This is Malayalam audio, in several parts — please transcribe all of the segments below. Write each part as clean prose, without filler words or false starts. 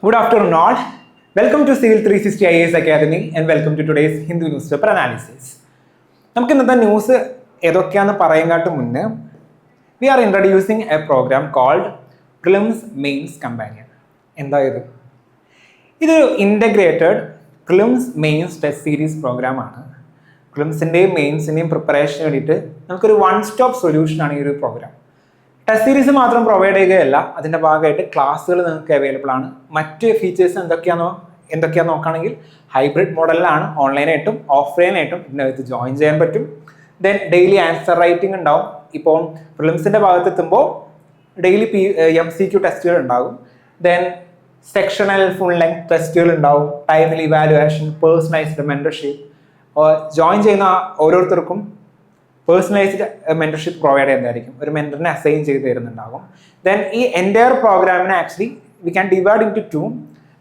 Good afternoon all. Welcome to Civil 360 IAS Academy and welcome to today's Hindu newspaper analysis. നമുക്ക് ഇന്നത്തെ ന്യൂസ് ഏതൊക്കെയാണെന്ന് പറയാനായിട്ട് മുന്നേ we are introducing a program called Prelims Mains Companion. എന്താ ഇത്? ഇതൊരു integrated prelims mains test series പ്രോഗ്രാമാണ്. പ്രിലിംസിൻ്റെയും മെയിൻസിൻ്റെയും പ്രിപ്പറേഷന് വേണ്ടിയിട്ട് നമുക്കൊരു വൺ സ്റ്റോപ്പ് സൊല്യൂഷനാണ് ഈ ഒരു പ്രോഗ്രാം. ടെസ്റ്റ് സീരീസ് മാത്രം പ്രൊവൈഡ് ചെയ്യുകയല്ല, അതിൻ്റെ ഭാഗമായിട്ട് ക്ലാസ്സുകൾ നിങ്ങൾക്ക് അവൈലബിൾ ആണ്. മറ്റ് ഫീച്ചേഴ്സ് എന്തൊക്കെയാണെന്ന് നോക്കുകയാണെങ്കിൽ ഹൈബ്രിഡ് മോഡലിലാണ്, ഓൺലൈനായിട്ടും ഓഫ്ലൈനായിട്ടും ഇതിനകത്ത് ജോയിൻ ചെയ്യാൻ പറ്റും. ദെൻ ഡെയിലി ആൻസർ റൈറ്റിംഗ് ഉണ്ടാവും. ഇപ്പോൾ പ്രിലിംസിൻ്റെ ഭാഗത്തെത്തുമ്പോൾ ഡെയിലി MCQ ടെസ്റ്റുകൾ ഉണ്ടാകും. ദെൻ സെക്ഷണൽ ഫുൾ ലെങ്ത് ടെസ്റ്റുകൾ ഉണ്ടാവും, ടൈമിൽ ഇവാലുവേഷൻ, പേഴ്സണലൈസ്ഡ് മെൻറ്റർഷിപ്പ്. ജോയിൻ ചെയ്യുന്ന ഓരോരുത്തർക്കും പേഴ്സണലൈസ്ഡ് മെൻറ്റർഷിപ്പ് പ്രൊവൈഡ് ചെയ്യുന്നതായിരിക്കും, ഒരു മെൻറ്ററിനെ അസൈൻ ചെയ്ത് തരുന്നുണ്ടാകും. ദെൻ ഈ എൻ്റയർ പ്രോഗ്രാമിനെ actually we can divide into two,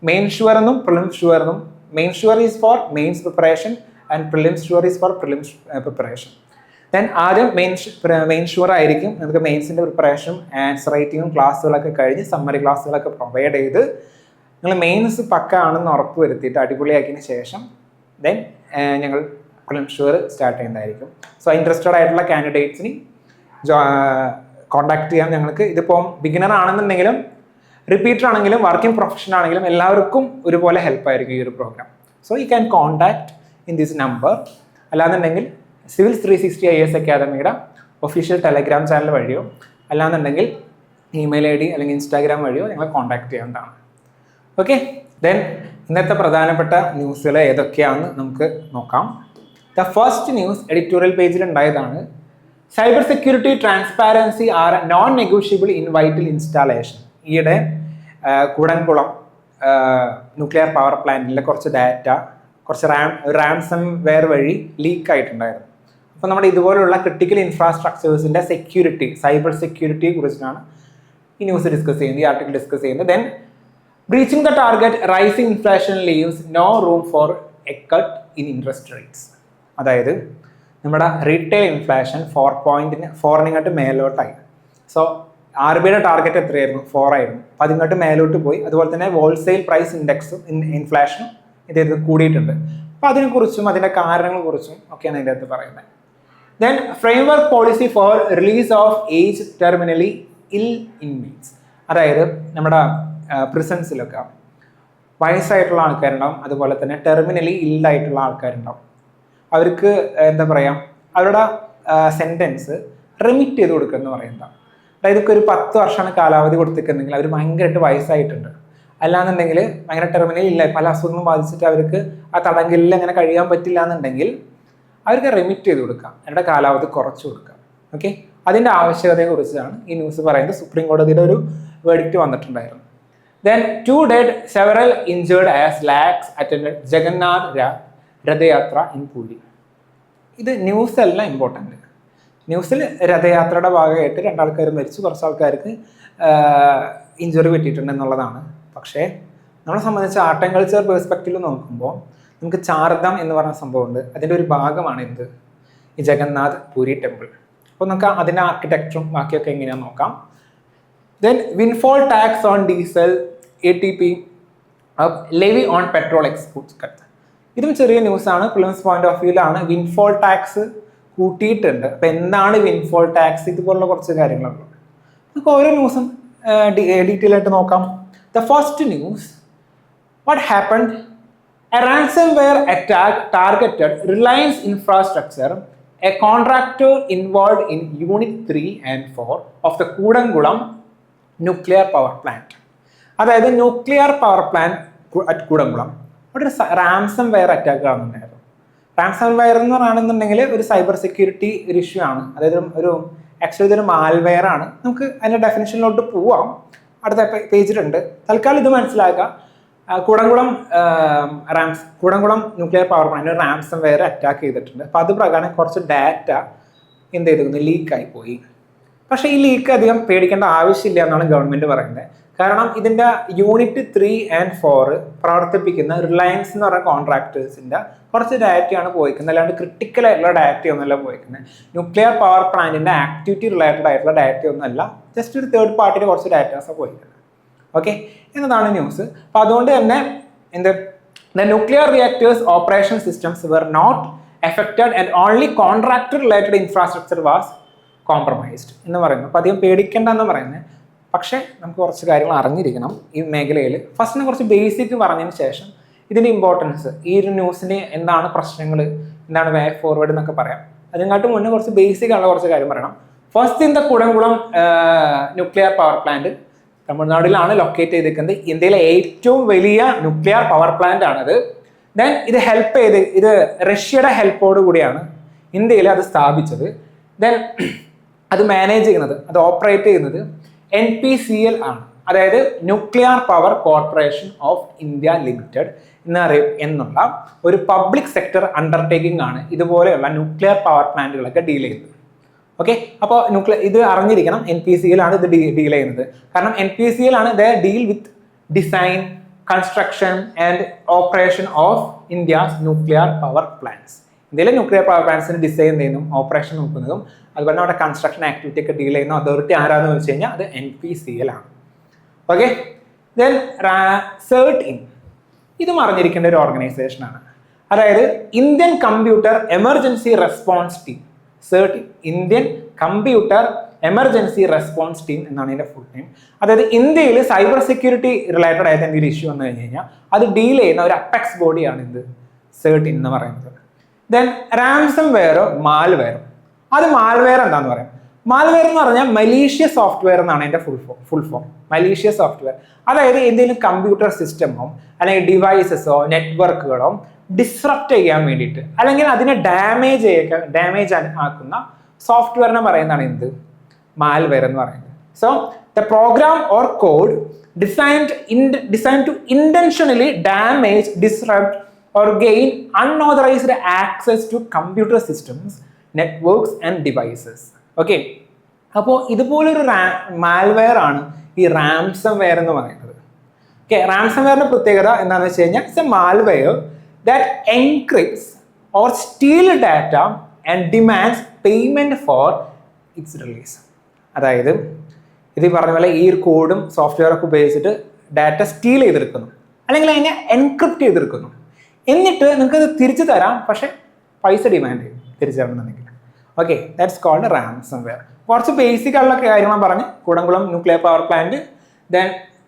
main sure എന്നും പ്രിലിംസ് ഷുവർ എന്നും. Main sure is for mains preparation and prelims sure is for prelims preparation. Then ആദ്യം മെയിൻ ഷുവർ ആയിരിക്കും. നമുക്ക് മെയിൻസിൻ്റെ പ്രിപ്പറേഷനും ആൻസർ റൈറ്റിങ്ങും ക്ലാസ്സുകളൊക്കെ കഴിഞ്ഞ് സമ്മറി ക്ലാസ്സുകളൊക്കെ പ്രൊവൈഡ് ചെയ്ത് നിങ്ങൾ മെയിൻസ് പക്ക ആണെന്ന് ഉറപ്പ് വരുത്തിയിട്ട് അടിപൊളിയാക്കിയതിന് ശേഷം ദെൻ ഞങ്ങൾ പ്രിലിംസ് ഷുവർ സ്റ്റാർട്ട് ചെയ്യുന്നതായിരിക്കും. സോ ഇൻട്രസ്റ്റഡ് ആയിട്ടുള്ള കാൻഡിഡേറ്റ്സിന് കോൺടാക്ട് ചെയ്യാം ഞങ്ങൾക്ക്. ഇതിപ്പോൾ ബിഗിനർ ആണെന്നുണ്ടെങ്കിലും റിപ്പീറ്റർ ആണെങ്കിലും വർക്കിംഗ് പ്രൊഫഷൻ ആണെങ്കിലും എല്ലാവർക്കും ഒരുപോലെ ഹെൽപ്പായിരിക്കും ഈ ഒരു programme. So you can contact in this number. അല്ലാന്നുണ്ടെങ്കിൽ സിവിൽ 360 IAS അക്കാദമിയുടെ ഒഫീഷ്യൽ ടെലഗ്രാം ചാനൽ വഴിയോ അല്ലാന്നുണ്ടെങ്കിൽ ഇമെയിൽ ID അല്ലെങ്കിൽ ഇൻസ്റ്റാഗ്രാം വഴിയോ ഞങ്ങളെ കോൺടാക്ട് ചെയ്യാവുന്നതാണ്. ഓക്കെ, ദെൻ ഇന്നത്തെ പ്രധാനപ്പെട്ട ന്യൂസുകൾ ഏതൊക്കെയാണെന്ന് നമുക്ക് നോക്കാം. ദ ഫസ്റ്റ് ന്യൂസ് എഡിറ്റോറിയൽ പേജിൽ ഉണ്ടായതാണ്. Cyber security transparency are non negotiable in vital installation. ഈയിടെ കൂടൻകുളം ന്യൂക്ലിയർ പവർ പ്ലാന്റിലെ കുറച്ച് ഡാറ്റ കുറച്ച് റാൻസം വെയർ വഴി ലീക്ക് ആയിട്ടുണ്ടായിരുന്നു. അപ്പോൾ നമ്മുടെ ഇതുപോലുള്ള ക്രിട്ടിക്കൽ ഇൻഫ്രാസ്ട്രക്ചേഴ്സിൻ്റെ സെക്യൂരിറ്റി, സൈബർ സെക്യൂരിറ്റിയെ കുറിച്ചാണ് ഈ ന്യൂസ് ഡിസ്കസ് ചെയ്യുന്നത്, ഈ ആർട്ടിക്കിൾ ഡിസ്കസ് ചെയ്യുന്നത്. Then breaching the target, rising inflation leaves no room for a cut in interest rates. അതായത് നമ്മുടെ റീറ്റെയിൽ ഇൻഫ്ലേഷൻ 4.4 മേലോട്ടായി. സോ RBIയുടെ ടാർഗറ്റ് എത്രയായിരുന്നു? 4 ആയിരുന്നു. അപ്പോൾ അതിങ്ങോട്ട് മേലോട്ട് പോയി. അതുപോലെ തന്നെ ഹോൾസെയിൽ പ്രൈസ് ഇൻഡെക്സും ഇൻഫ്ലേഷനും ഇത് കൂടിയിട്ടുണ്ട്. അപ്പോൾ അതിനെക്കുറിച്ചും അതിൻ്റെ കാരണങ്ങളെക്കുറിച്ചും ഒക്കെയാണ് ഇതിൻ്റെ അകത്ത് പറയുന്നത്. Then framework policy four release of age terminally ഇൽ ഇൻമേറ്റ്സ്. അതായത് നമ്മുടെ പ്രിസൺസിലൊക്കെ വയസ്സായിട്ടുള്ള ആൾക്കാരുണ്ടാവും, അതുപോലെ തന്നെ ടെർമിനലി ഇല്ലായിട്ടുള്ള ആൾക്കാരുണ്ടാവും. അവർക്ക് എന്താ പറയുക, അവരുടെ സെൻറ്റൻസ് റിമിറ്റ് ചെയ്ത് കൊടുക്കുക എന്ന് പറയുന്നത്. അതായത് ഇതൊക്കെ ഒരു 10 വർഷമാണ് കാലാവധി കൊടുത്തിട്ടുണ്ടെങ്കിൽ അവർ ഭയങ്കരമായിട്ട് വയസ്സായിട്ടുണ്ട്, അല്ലാന്നുണ്ടെങ്കിൽ ഭയങ്കര ടെർമിനലി ഇല്ല, പല അസുഖങ്ങളും ബാധിച്ചിട്ട് അവർക്ക് ആ തടങ്കലിൽ അങ്ങനെ കഴിയാൻ പറ്റില്ല എന്നുണ്ടെങ്കിൽ അവർക്ക് റിമിറ്റ് ചെയ്ത് കൊടുക്കാം, അവരുടെ കാലാവധി കുറച്ച് കൊടുക്കാം. ഓക്കെ, അതിൻ്റെ ആവശ്യകതയെക്കുറിച്ചാണ് ഈ ന്യൂസ് പറയുന്നത്. സുപ്രീം കോടതിയുടെ ഒരു വെർഡിക്റ്റ് വന്നിട്ടുണ്ടായിരുന്നു. Then 2 dead, several injured as lakhs attended Jagannath Rath Yatra in Puri. ഇത് ന്യൂസ് അല്ല ഇമ്പോർട്ടൻ്റ്. ന്യൂസിൽ രഥയാത്രയുടെ ഭാഗമായിട്ട് 2 ആൾക്കാർ മരിച്ചു, കുറച്ച് ആൾക്കാർക്ക് ഇഞ്ചുറി പറ്റിയിട്ടുണ്ട് എന്നുള്ളതാണ്. പക്ഷേ നമ്മളെ സംബന്ധിച്ച് ആർട്ട് ആൻഡ് കൾച്ചർ പെർസ്പെക്റ്റീവിൽ നോക്കുമ്പോൾ നമുക്ക് ചാർധാം എന്ന് പറഞ്ഞ സംഭവമുണ്ട്. അതിൻ്റെ ഒരു ഭാഗമാണ് എന്ത്, ഈ ജഗന്നാഥ് പൂരി ടെമ്പിൾ. അപ്പോൾ നമുക്ക് അതിൻ്റെ ആർക്കിടെക്ചറും ബാക്കിയൊക്കെ എങ്ങനെയാണെന്ന് നോക്കാം. Then windfall tax on diesel, ATP, levy on petrol exports cut. ഇതും ചെറിയ ന്യൂസാണ്, പ്രിലിംസ് പോയിന്റ് ഓഫ് വ്യൂവിലാണ്. വിൻഫോൾ ടാക്സ് കൂട്ടിയിട്ടുണ്ട്. അപ്പോൾ എന്താണ് വിൻഫോൾ ടാക്സ്, ഇതുപോലുള്ള കുറച്ച് കാര്യങ്ങളുണ്ട്. നമുക്ക് ഓരോ ന്യൂസും ഡീറ്റെയിൽ ആയിട്ട് നോക്കാം. The first news, what happened, A ransomware attack targeted Reliance Infrastructure, a contractor involved in Unit 3 and 4 of the Kudankulam nuclear power plant. അതായത് nuclear power plant at Kudankulam ഒരു റാൻസം വെയർ അറ്റാക്ക് ആണെന്നുണ്ടായിരുന്നു. റാൻസം വെയർ എന്ന് പറയുകയാണെന്നുണ്ടെങ്കിൽ ഒരു സൈബർ സെക്യൂരിറ്റി ഒരു ഇഷ്യൂ ആണ്. അതായത് ആക്ച്വലി ഇതൊരു മാൽവെയർ ആണ്. നമുക്ക് അതിൻ്റെ ഡെഫിനിഷനിലോട്ട് പോവാം, അടുത്ത പേജിലുണ്ട്. തൽക്കാലം ഇത് മനസ്സിലാക്കുക. കൂടംകുളം ന്യൂക്ലിയർ പവർ പ്ലാന്റ് ഒരു റാൻസം വെയർ അറ്റാക്ക് ചെയ്തിട്ടുണ്ട്. അപ്പോൾ അത് പ്രകാരം കുറച്ച് ഡാറ്റ എന്ത് ചെയ്തിരുന്നു, ലീക്കായി പോയി. പക്ഷേ ഈ ലീക്ക് അധികം പേടിക്കേണ്ട ആവശ്യമില്ല എന്നാണ് ഗവൺമെൻറ് പറയുന്നത്. കാരണം ഇതിൻ്റെ യൂണിറ്റ് 3 and 4 പ്രവർത്തിപ്പിക്കുന്ന റിലയൻസ് എന്ന് പറയുന്ന കോൺട്രാക്ടേഴ്സിൻ്റെ കുറച്ച് ഡാറ്റയാണ് പോയിക്കുന്നത്, അല്ലാണ്ട് ക്രിട്ടിക്കൽ ആയിട്ടുള്ള ഡാറ്റയൊന്നുമല്ല പോയിക്കുന്നത്. ന്യൂക്ലിയർ പവർ പ്ലാന്റിൻ്റെ ആക്ടിവിറ്റി റിലേറ്റഡ് ആയിട്ടുള്ള ഡാറ്റയൊന്നുമല്ല, ജസ്റ്റ് ഒരു തേർഡ് പാർട്ടിയുടെ കുറച്ച് ഡാറ്റാസാണ് പോയിക്കുന്നത്. ഓക്കെ, എന്നതാണ് ന്യൂസ്. അപ്പോൾ അതുകൊണ്ട് തന്നെ the nuclear reactors operation systems were not affected and only contractor related infrastructure was compromised എന്ന് പറയുന്നു. അപ്പോൾ അധികം പേടിക്കേണ്ടെന്ന് പറയുന്നത്. പക്ഷേ നമുക്ക് കുറച്ച് കാര്യങ്ങൾ അറിഞ്ഞിരിക്കണം ഈ മേഖലയിൽ. ഫസ്റ്റിന് കുറച്ച് ബേസിക് പറഞ്ഞതിന് ശേഷം ഇതിൻ്റെ ഇമ്പോർട്ടൻസ്, ഈ ഒരു ന്യൂസിന് എന്താണ് പ്രശ്നങ്ങൾ, എന്താണ് വേ ഫോർവേഡ് എന്നൊക്കെ പറയാം. അതിനെക്കാട്ടും മുന്നേ കുറച്ച് ബേസിക് ഉള്ള കുറച്ച് കാര്യം പറയണം. First in the Kudankulam nuclear power plant തമിഴ്നാട്ടിലാണ് ലൊക്കേറ്റ് ചെയ്തിരിക്കുന്നത്. ഇന്ത്യയിലെ ഏറ്റവും വലിയ ന്യൂക്ലിയർ പവർ പ്ലാന്റ് ആണത്. ദെൻ ഇത് റഷ്യയുടെ ഹെൽപ്പോട് കൂടിയാണ് ഇന്ത്യയിൽ അത് സ്ഥാപിച്ചത്. ദെൻ അത് മാനേജ് ചെയ്യുന്നത്, അത് ഓപ്പറേറ്റ് ചെയ്യുന്നത് NPCL ആണ്, അതായത് nuclear power corporation of India limited എന്നുള്ള ഒരു പബ്ലിക് സെക്ടർ അണ്ടർടേക്കിംഗ് ആണ് ഇതുപോലെയുള്ള ന്യൂക്ലിയർ പവർ പ്ലാന്റുകളൊക്കെ ഡീൽ ചെയ്യുന്നത്. ഓക്കെ, അപ്പോൾ ഇത് അറിഞ്ഞിരിക്കണം, NPCL ആണ് ഇത് ഡീൽ ചെയ്യുന്നത്. കാരണം NPCL ആണ് they deal with design, construction and operation of India's nuclear power plants. ഇന്ത്യയിലെ ന്യൂക്ലിയർ പവർ പ്ലാന്റ്സിന് ഡിസൈൻ ചെയ്യുന്നതും ഓപ്പറേഷൻ നോക്കുന്നതും അതുപോലെ അവിടെ കൺസ്ട്രക്ഷൻ ആക്ടിവിറ്റി ഒക്കെ ഡീൽ ചെയ്യുന്ന അതോറിറ്റി ആരാന്ന് വെച്ച് കഴിഞ്ഞാൽ അത് NPCL ആണ്. ഓക്കെ, ദെൻ CERT-IN ഇതും അറിഞ്ഞിരിക്കേണ്ട ഒരു ഓർഗനൈസേഷനാണ്. അതായത് Indian computer emergency response team. CERT-IN Indian computer emergency response team എന്നാണ് ഇതിന്റെ ഫുൾ നെയിം. അതായത് ഇന്ത്യയിൽ സൈബർ സെക്യൂരിറ്റി റിലേറ്റഡ് ആയിട്ട് എന്തെങ്കിലും ഇഷ്യൂ വന്നു കഴിഞ്ഞ് കഴിഞ്ഞാൽ അത് ഡീൽ ചെയ്യുന്ന ഒരു അപ്പെക്സ് ബോഡിയാണ് ഇത് CERT-IN എന്ന് പറയുന്നത്. Then ransom വെയറോ മാൽവെയറോ. അത് മാൽവെയർ എന്താന്ന് പറയാം. മാൽവെയർ എന്ന് പറഞ്ഞാൽ മലീഷ്യസ് സോഫ്റ്റ്വെയർ എന്നാണ് അതിന്റെ ഫുൾ ഫോം. മലീഷ്യസ് സോഫ്റ്റ്വെയർ അതായത് എന്തെങ്കിലും കമ്പ്യൂട്ടർ സിസ്റ്റമോ അല്ലെങ്കിൽ ഡിവൈസസോ നെറ്റ്വർക്കുകളോ ഡിസ്റപ്റ്റ് ചെയ്യാൻ വേണ്ടിയിട്ട് അല്ലെങ്കിൽ അതിനെ ഡാമേജ് ആക്കുന്ന സോഫ്റ്റ്വെയറിനെ പറയുന്നതാണ് എന്ത്, മാൽവെയർ എന്ന് പറയുന്നത്. So the program or code designed to intentionally damage, disrupt or gain unauthorized access to computer systems, networks and devices. Okay, അപ്പോൾ ഇതുപോലൊരു മാൽവെയർ ആണ് ഈ റാംസം വെയർ എന്ന് പറയുന്നത്. ഓക്കെ, റാംസം വെയറിന്റെ പ്രത്യേകത എന്താണെന്ന് വെച്ച് കഴിഞ്ഞാൽ it's A malware that encrypts or steel data and demands payment four it's release. അതായത് ഇത് പറഞ്ഞ പോലെ ഈ ഒരു കോഡും സോഫ്റ്റ്വെയറൊക്കെ ഉപയോഗിച്ചിട്ട് ഡാറ്റ സ്റ്റീൽ ചെയ്തെടുക്കുന്നു അല്ലെങ്കിൽ അതിനെ എൻക്രിപ്റ്റ് ചെയ്തെടുക്കുന്നു. എന്നിട്ട് നിങ്ങൾക്ക് അത് തിരിച്ചു തരാം, പക്ഷെ പൈസ ഡിമാൻഡ് ചെയ്യും തിരിച്ചു തരണമെന്നുണ്ടെങ്കിൽ. Okay, that's called ransomware. കുറച്ച് ബേസിക് ആയിട്ടുള്ള കാര്യങ്ങൾ പറഞ്ഞ് Kudankulam nuclear power plant, then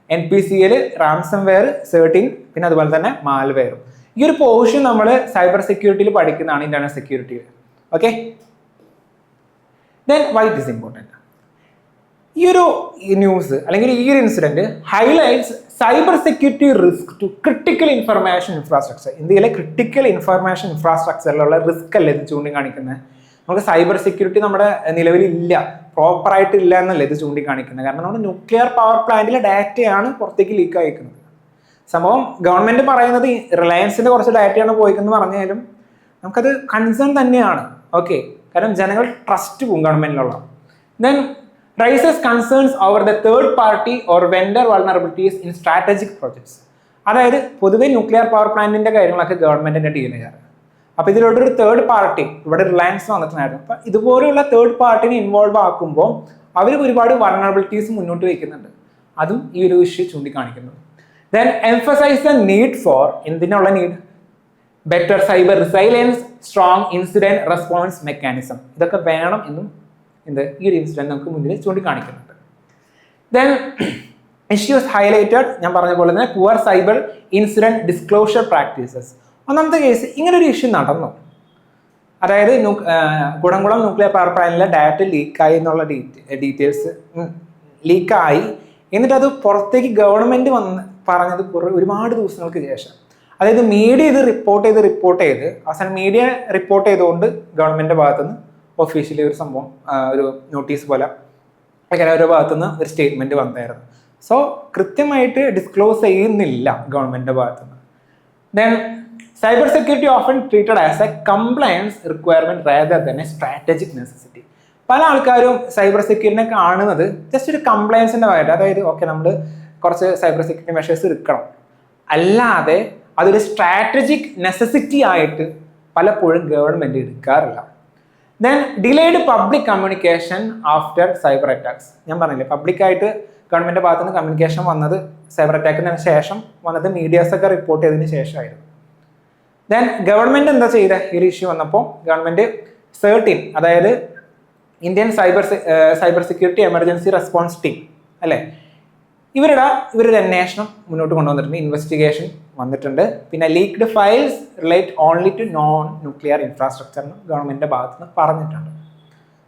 NPCL, ransomware, CERT-IN, പിന്നെ അതുപോലെ തന്നെ മാൽവെയറും. ഈ ഒരു പോർഷൻ നമ്മൾ സൈബർ സെക്യൂരിറ്റിയിൽ പഠിക്കുന്നതാണ്, ഇന്റർണൽ സെക്യൂരിറ്റിയിൽ. Okay, then why it is important. ഈ ഒരു ന്യൂസ് അല്ലെങ്കിൽ ഈ ഒരു incident highlights cyber security risk to critical information infrastructure. ഇന്ത്യയിലെ ക്രിട്ടിക്കൽ ഇൻഫർമേഷൻ ഇൻഫ്രാസ്ട്രക്ചറിലുള്ള റിസ്ക് അല്ലേ ഇത് ചൂണ്ടിക്കാണിക്കുന്നത്. നമുക്ക് സൈബർ സെക്യൂരിറ്റി നമ്മുടെ നിലവിലില്ല, പ്രോപ്പറായിട്ട് ഇല്ല എന്നല്ല ഇത് ചൂണ്ടിക്കാണിക്കുന്നത്. കാരണം നമ്മുടെ ന്യൂക്ലിയർ പവർ പ്ലാന്റിലെ ഡാറ്റയാണ് പുറത്തേക്ക് ലീക്ക് അയക്കുന്നത്. സംഭവം ഗവൺമെന്റ് പറയുന്നത് റിലയൻസിന്റെ കുറച്ച് ഡാറ്റയാണ് പോയിക്കെന്ന് പറഞ്ഞാലും നമുക്കത് കൺസേൺ തന്നെയാണ്. ഓക്കെ, കാരണം ജനങ്ങൾ ട്രസ്റ്റ് പോകും ഗവൺമെന്റിലുള്ള. Then raises concerns over the third party or vendor vulnerabilities in strategic projects. അതായത് പൊതുവെ ന്യൂക്ലിയർ പവർ പ്ലാന്റിന്റെ കാര്യങ്ങളൊക്കെ ഗവൺമെന്റിന്റെ ഡീൽ ചെയ്യാറ്. അപ്പോൾ ഇതിലോട്ടൊരു തേർഡ് പാർട്ടി, ഇവിടെ റിലയൻസ് വന്നിട്ടുണ്ടായിരുന്നു. അപ്പം ഇതുപോലെയുള്ള തേർഡ് പാർട്ടിനെ ഇൻവോൾവ് ആക്കുമ്പോൾ അവർ ഒരുപാട് വൾണറബിലിറ്റീസ് മുന്നോട്ട് വയ്ക്കുന്നുണ്ട്. അതും ഈ ഒരു ഇഷ്യൂ ചൂണ്ടിക്കാണിക്കുന്നു. Then emphasise the need for, എന്തിനുള്ള need, better cyber resilience, strong incident response mechanism. ഇതൊക്കെ വേണം എന്നും ഈ ഒരു ഇൻസിഡന്റ് നമുക്ക് മുന്നിൽ ചൂണ്ടിക്കാണിക്കുന്നുണ്ട്. ദെൻ ഇഷ്യൂസ് ഹൈലൈറ്റഡ്, ഞാൻ പറഞ്ഞ പോലെ തന്നെ poor cyber incident disclosure practices. ഒന്നാമത്തെ കേസ്, ഇങ്ങനൊരു ഇഷ്യൂ നടന്നു. അതായത് കുടംകുളം ന്യൂക്ലിയർ പവർ പ്ലാന്റിലെ ഡാറ്റ ലീക്കായി എന്നുള്ള ഡീറ്റെയിൽസ് ലീക്കായി, എന്നിട്ട് അത് പുറത്തേക്ക് ഗവൺമെന്റ് വന്ന് പറഞ്ഞത് ഒരുപാട് ദിവസങ്ങൾക്ക് ശേഷം. അതായത് മീഡിയ ഇത് റിപ്പോർട്ട് ചെയ്ത് അവസാനം മീഡിയ റിപ്പോർട്ട് ചെയ്തുകൊണ്ട് ഗവൺമെന്റിന്റെ ഭാഗത്തുനിന്ന് ഒഫീഷ്യലി ഒരു സംഭവം, ഒരു നോട്ടീസ് പോലെ അങ്ങനെ ഓരോ ഭാഗത്തുനിന്ന് ഒരു സ്റ്റേറ്റ്മെന്റ് വന്നായിരുന്നു. സോ കൃത്യമായിട്ട് ഡിസ്ക്ലോസ് ചെയ്യുന്നില്ല ഗവൺമെന്റിന്റെ ഭാഗത്തുനിന്ന്. Then cyber security often treated as A compliance requirement rather than a strategic necessity. പല ആൾക്കാരും സൈബർ സെക്യൂരിറ്റിനെ കാണുന്നത് ജസ്റ്റ് ഒരു കംപ്ലയൻസിന്റെ ഭാഗമായിട്ട്, അതായത് ഓക്കെ നമ്മൾ കുറച്ച് സൈബർ സെക്യൂരിറ്റി മെഷേഴ്സ് എടുക്കണം, അല്ലാതെ അതൊരു സ്ട്രാറ്റജിക് നെസസിറ്റി ആയിട്ട് പലപ്പോഴും ഗവൺമെന്റ് എടുക്കാറില്ല. Then delayed public communication after cyber attacks. ഞാൻ പറഞ്ഞില്ലേ, പബ്ലിക്കായിട്ട് ഗവൺമെൻറ് ഭാഗത്തു നിന്ന് കമ്മ്യൂണിക്കേഷൻ വന്നത് സൈബർ അറ്റാക്കിന് ശേഷം വന്നത് മീഡിയാസൊക്കെ റിപ്പോർട്ട് ചെയ്തതിന് ശേഷമായിരുന്നു. ദെൻ ഗവൺമെൻറ് എന്താ ചെയ്ത ഈ ഒരു ഇഷ്യൂ വന്നപ്പോൾ ഗവൺമെൻറ് 13 അതായത് Indian cyber security emergency response team അല്ലേ, ഇവരുടെ അന്വേഷണം മുന്നോട്ട് കൊണ്ടുവന്നിട്ടുണ്ട്, ഇൻവെസ്റ്റിഗേഷൻ വന്നിട്ടുണ്ട്. പിന്നെ leaked files relate only to non nuclear infrastructure എന്ന് ഗവൺമെൻറ്റിൻ്റെ ഭാഗത്ത് നിന്ന് പറഞ്ഞിട്ടുണ്ട്.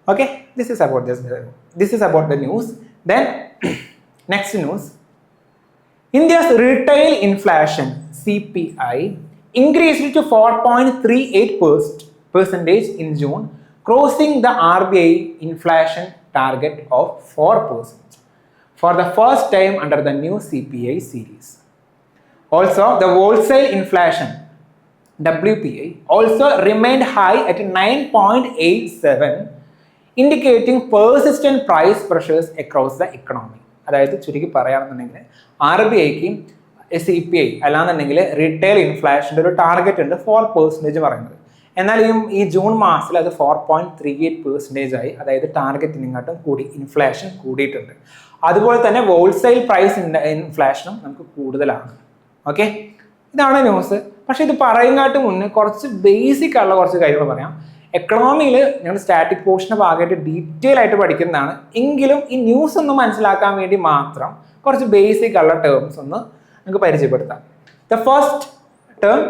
Okay, this is about the news. Then next news, India's retail inflation CPI increased to 4.38% in June, crossing the RBI inflation target of 4% for the first time under the new CPI series. Also, the wholesale inflation WPI also remained high at 9.87, indicating persistent price pressures across the economy. അതായത് ചുരുക്കി പറയുകയാണെന്നുണ്ടെങ്കിൽ RBIക്ക് CPI അല്ലാന്നുണ്ടെങ്കിൽ റീറ്റെയിൽ ഇൻഫ്ലേഷൻ്റെ ഒരു ടാർഗറ്റ് ഉണ്ട് 4% പറയുന്നത്. എന്നാൽ ഈ ജൂൺ മാസത്തിൽ അത് 4.38% ആയി, അതായത് ടാർഗറ്റിന് ഇങ്ങോട്ടും കൂടി ഇൻഫ്ലേഷൻ കൂടിയിട്ടുണ്ട്. അതുപോലെ തന്നെ ഹോൾസെയിൽ പ്രൈസ് ഇൻഫ്ലേഷനും നമുക്ക് കൂടുതലാണ്. ഓക്കെ, ഇതാണ് ന്യൂസ്. പക്ഷെ ഇത് പറയുന്നതിനായിട്ട് മുന്നേ കുറച്ച് ബേസിക് ആയിട്ടുള്ള കുറച്ച് കാര്യങ്ങൾ പറയാം. എക്കണോമിയിൽ ഞങ്ങൾ സ്റ്റാറ്റിക് പോർഷൻ്റെ ഭാഗമായിട്ട് ഡീറ്റെയിൽ ആയിട്ട് പഠിക്കുന്നതാണ്, എങ്കിലും ഈ ന്യൂസ് ഒന്ന് മനസ്സിലാക്കാൻ വേണ്ടി മാത്രം കുറച്ച് ബേസിക് ഉള്ള ടേംസ് ഒന്ന് നമുക്ക് പരിചയപ്പെടുത്താം. The first term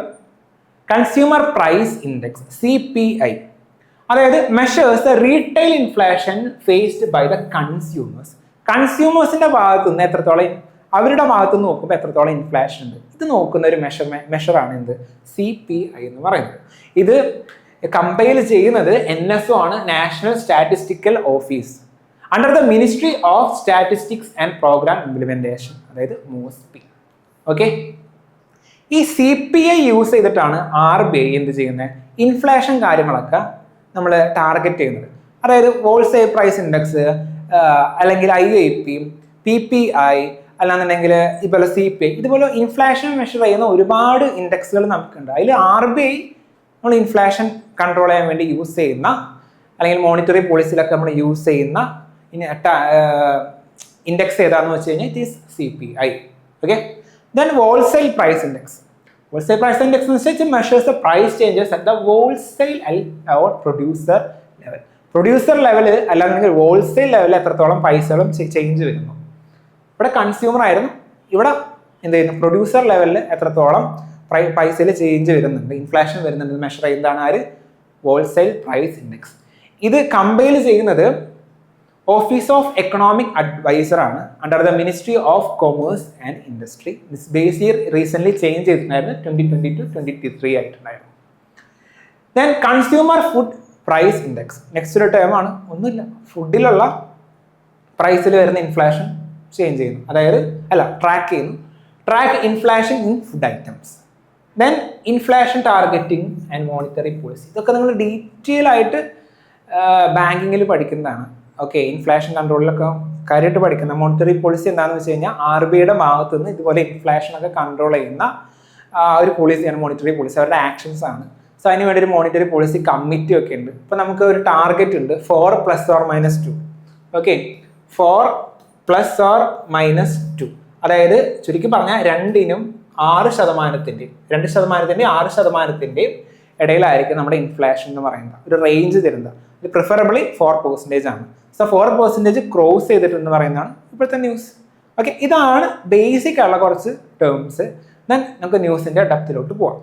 consumer price index CPI, അതായത് measures the retail inflation faced by the കൺസ്യൂമേഴ്സിന്റെ ഭാഗത്തു നിന്ന് എത്രത്തോളം അവരുടെ ഭാഗത്തു നിന്ന് നോക്കുമ്പോൾ എത്രത്തോളം ഇൻഫ്ലേഷൻ ഉണ്ട് ഇത് നോക്കുന്ന ഒരു മെഷറാണ് എന്ത് CPI എന്ന് പറയുന്നത്. ഇത് കമ്പയർ ചെയ്യുന്നത് NSO ആണ്, national statistical office under the ministry of statistics and programme implementation, അതായത് MOSPI. ഓക്കെ, ഈ CPI യൂസ് ചെയ്തിട്ടാണ് RBI എന്ത് ചെയ്യുന്നത്, ഇൻഫ്ലേഷൻ കാര്യങ്ങളൊക്കെ നമ്മൾ ടാർഗറ്റ് ചെയ്യുന്നത്. അതായത് ഹോൾസെയിൽ പ്രൈസ് ഇൻഡെക്സ് അല്ലെങ്കിൽ IIP, PPI അല്ലാന്നുണ്ടെങ്കിൽ ഇതുപോലെ CPI, ഇതുപോലെ ഇൻഫ്ലേഷൻ മെഷർ ചെയ്യുന്ന ഒരുപാട് ഇൻഡെക്സുകൾ നമുക്കുണ്ട്. അതിൽ RBI നമ്മൾ ഇൻഫ്ലേഷൻ കൺട്രോൾ ചെയ്യാൻ വേണ്ടി യൂസ് ചെയ്യുന്ന അല്ലെങ്കിൽ മോണിറ്ററി പോളിസിയിലൊക്കെ നമ്മൾ യൂസ് ചെയ്യുന്ന ഇൻഡെക്സ് ഏതാണെന്ന് വെച്ച് കഴിഞ്ഞാൽ it is CPI. Okay, then wholesale price index. Wholesale price index എന്ന് വെച്ചാൽ it measures the price changes at the wholesale or producer level. Producer level അല്ലാന്നുണ്ടെങ്കിൽ ഹോൾസെയിൽ ലെവലിൽ എത്രത്തോളം പൈസകളും ചേഞ്ച് വരുന്നു. ഇവിടെ കൺസ്യൂമർ ആയിരുന്നു, ഇവിടെ എന്ത് ചെയ്യുന്നു, പ്രൊഡ്യൂസർ ലെവലിൽ എത്രത്തോളം പൈസയിൽ ചേഞ്ച് വരുന്നുണ്ട്, ഇൻഫ്ലേഷൻ വരുന്നുണ്ട് മെഷർ ചെയ്യുന്നതാണ് ആര്, ഹോൾസെയിൽ പ്രൈസ് ഇൻഡെക്സ്. ഇത് കമ്പയർ ചെയ്യുന്നത് ഓഫീസ് ഓഫ് എക്കണോമിക് അഡ്വൈസർ ആണ്, under the ministry of commerce and industry. This base year recent change ചെയ്തിട്ടുണ്ടായിരുന്നു, 2022-23 ആയിട്ടുണ്ടായിരുന്നു. Then consumer food price index, next ഒരു ടേം ആണ്, ഒന്നുമില്ല, ഫുഡിലുള്ള പ്രൈസിൽ വരുന്ന ഇൻഫ്ലേഷൻ ചേഞ്ച് ചെയ്യുന്നു, അതായത് ട്രാക്ക് ചെയ്യുന്നു, track inflation in food items. Then inflation targeting and monetary policy, ഇതൊക്കെ നിങ്ങൾ ഡീറ്റെയിൽ ആയിട്ട് ബാങ്കിങ്ങിൽ പഠിക്കുന്നതാണ്. ഓക്കെ, ഇൻഫ്ലേഷൻ കൺട്രോളിലൊക്കെ കാര്യമായിട്ട് പഠിക്കുന്ന മോണിറ്ററി പോളിസി എന്താണെന്ന് വെച്ച് കഴിഞ്ഞാൽ RBIയുടെ ഭാഗത്തു നിന്ന് ഇതുപോലെ ഇൻഫ്ലേഷനൊക്കെ കൺട്രോൾ ചെയ്യുന്ന ഒരു പോളിസിയാണ് മോണിറ്ററി പോളിസി, അവരുടെ ആക്ഷൻസ് ആണ്. സോ അതിന് വേണ്ടി ഒരു മോണിറ്ററി പോളിസി കമ്മിറ്റി ഒക്കെ ഉണ്ട്. ഇപ്പം നമുക്ക് ഒരു ടാർഗറ്റ് ഉണ്ട് 4 ± 2. ഓക്കെ, 4 ± 2, അതായത് ചുരുക്കി പറഞ്ഞാൽ 2-നും 6%, 2%-ന്റെയും 6%-ന്റെയും ഇടയിലായിരിക്കും നമ്മുടെ ഇൻഫ്ലേഷൻ എന്ന് പറയുന്നത് ഒരു റേഞ്ച് തരുന്നത്. ഇത് പ്രിഫറബിളി 4% ആണ്. സോ 4% ക്രോസ് ചെയ്തിട്ടെന്ന് പറയുന്നതാണ് ഇപ്പോഴത്തെ ന്യൂസ്. ഓക്കെ, ഇതാണ് ബേസിക് ആയുള്ള കുറച്ച് ടേംസ്. ദെൻ നമുക്ക് ന്യൂസിന്റെ ഡെപ്തിലോട്ട് പോവാം.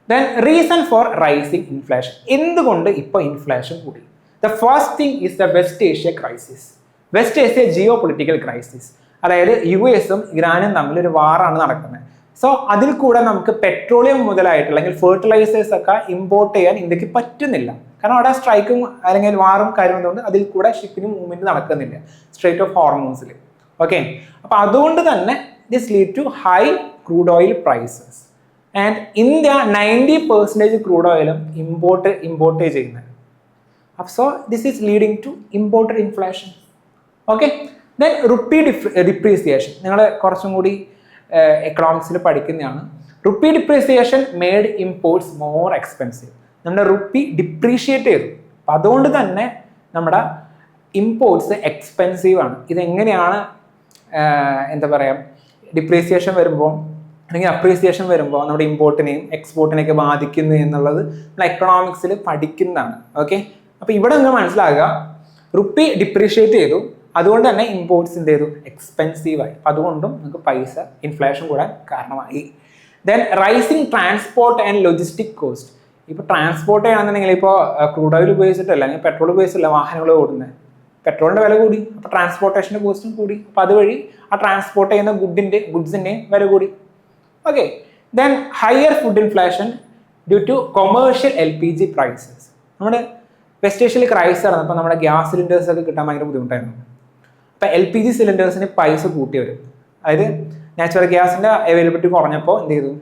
Then reason for rising inflation, എന്തുകൊണ്ട് ഇപ്പോൾ ഇൻഫ്ലേഷൻ കൂടി? The first thing is the west Asia crisis. West Asia geo political crisis, അതായത് US-ഉം ഇറാനും തമ്മിൽ ഒരു വാറാണ് നടക്കുന്നത്. സോ അതിൽ കൂടെ നമുക്ക് പെട്രോളിയം മുതലായിട്ട് അല്ലെങ്കിൽ ഫെർട്ടിലൈസേഴ്സ് ഒക്കെ ഇമ്പോർട്ട് ചെയ്യാൻ ഇന്ത്യക്ക് പറ്റുന്നില്ല, കാരണം അവിടെ സ്ട്രൈക്കും അല്ലെങ്കിൽ വാറും കാര്യമുള്ളതുകൊണ്ട് അതിൽ കൂടെ ഷിപ്പിന് മൂവ്മെന്റ് നടക്കുന്നില്ല സ്ട്രേറ്റ് ഓഫ് ഹോർമോൺസിൽ. ഓക്കെ, അപ്പൊ അതുകൊണ്ട് തന്നെ this lead to high crude oil prices. And India 90% crude ഓയിലും ഇമ്പോർട്ട് ചെയ്യുന്നത്. So this is leading to imported inflation. Okay, then rupee depreciation, നിങ്ങൾ കുറച്ചും കൂടി എക്കണോമിക്സിൽ പഠിക്കുന്നതാണ്. Rupee depreciation made imports more expensive. നമ്മുടെ റുപ്പി ഡിപ്രീഷിയേറ്റ് ചെയ്തു, അപ്പം അതുകൊണ്ട് തന്നെ നമ്മുടെ ഇമ്പോർട്ട്സ് എക്സ്പെൻസീവ് ആണ്. ഇതെങ്ങനെയാണ് എന്താ പറയുക, ഡിപ്രീസിയേഷൻ വരുമ്പോൾ അല്ലെങ്കിൽ അപ്രീസിയേഷൻ വരുമ്പോൾ നമ്മുടെ ഇമ്പോർട്ടിനെയും എക്സ്പോർട്ടിനെയൊക്കെ ബാധിക്കുന്നു എന്നുള്ളത് നമ്മൾ എക്കണോമിക്സിൽ പഠിക്കുന്നതാണ്. ഓക്കെ, അപ്പോൾ ഇവിടെ നിങ്ങൾ മനസ്സിലാക്കുക, റുപ്പി ഡിപ്രീഷിയേറ്റ് ചെയ്തു, അതുകൊണ്ട് തന്നെ ഇമ്പോർട്ട്സ് എന്ത് ചെയ്തു, എക്സ്പെൻസീവായി. അതുകൊണ്ടും നിങ്ങൾക്ക് പൈസ ഇൻഫ്ലേഷൻ കൂടാൻ കാരണമായി. Then rising transport and logistic cost. ഇപ്പോൾ ട്രാൻസ്പോർട്ട് ചെയ്യണമെന്നുണ്ടെങ്കിൽ ഇപ്പോൾ ക്രൂഡ് ഓയിൽ ഉപയോഗിച്ചിട്ടല്ല, അല്ലെങ്കിൽ പെട്രോൾ ഉപയോഗിച്ചിട്ടല്ല വാഹനങ്ങൾ ഓടുന്നത്. പെട്രോളിൻ്റെ വില കൂടി, അപ്പോൾ ട്രാൻസ്പോർട്ടേഷൻ്റെ കോസ്റ്റും കൂടി. അപ്പോൾ അതുവഴി ആ ട്രാൻസ്പോർട്ട് ചെയ്യുന്ന ഗുഡ്സിൻ്റെയും വില കൂടി. Okay, then higher food inflation due to commercial LPG prices. നമ്മുടെ വെസ്റ്റ് ഏഷ്യയിൽ ക്രൈസിസ് ആണ്. അപ്പോൾ നമ്മുടെ ഗ്യാസ് സിലിണ്ടേഴ്സ് ഒക്കെ കിട്ടാൻ ഭയങ്കര ബുദ്ധിമുട്ടായിരുന്നു. അപ്പോൾ LPG സിലിണ്ടേഴ്സിന് പൈസ കൂട്ടി വരും. അതായത് നാച്ചുറൽ ഗ്യാസിൻ്റെ അവൈലബിലിറ്റി കുറഞ്ഞപ്പോൾ എന്ത് ചെയ്തു,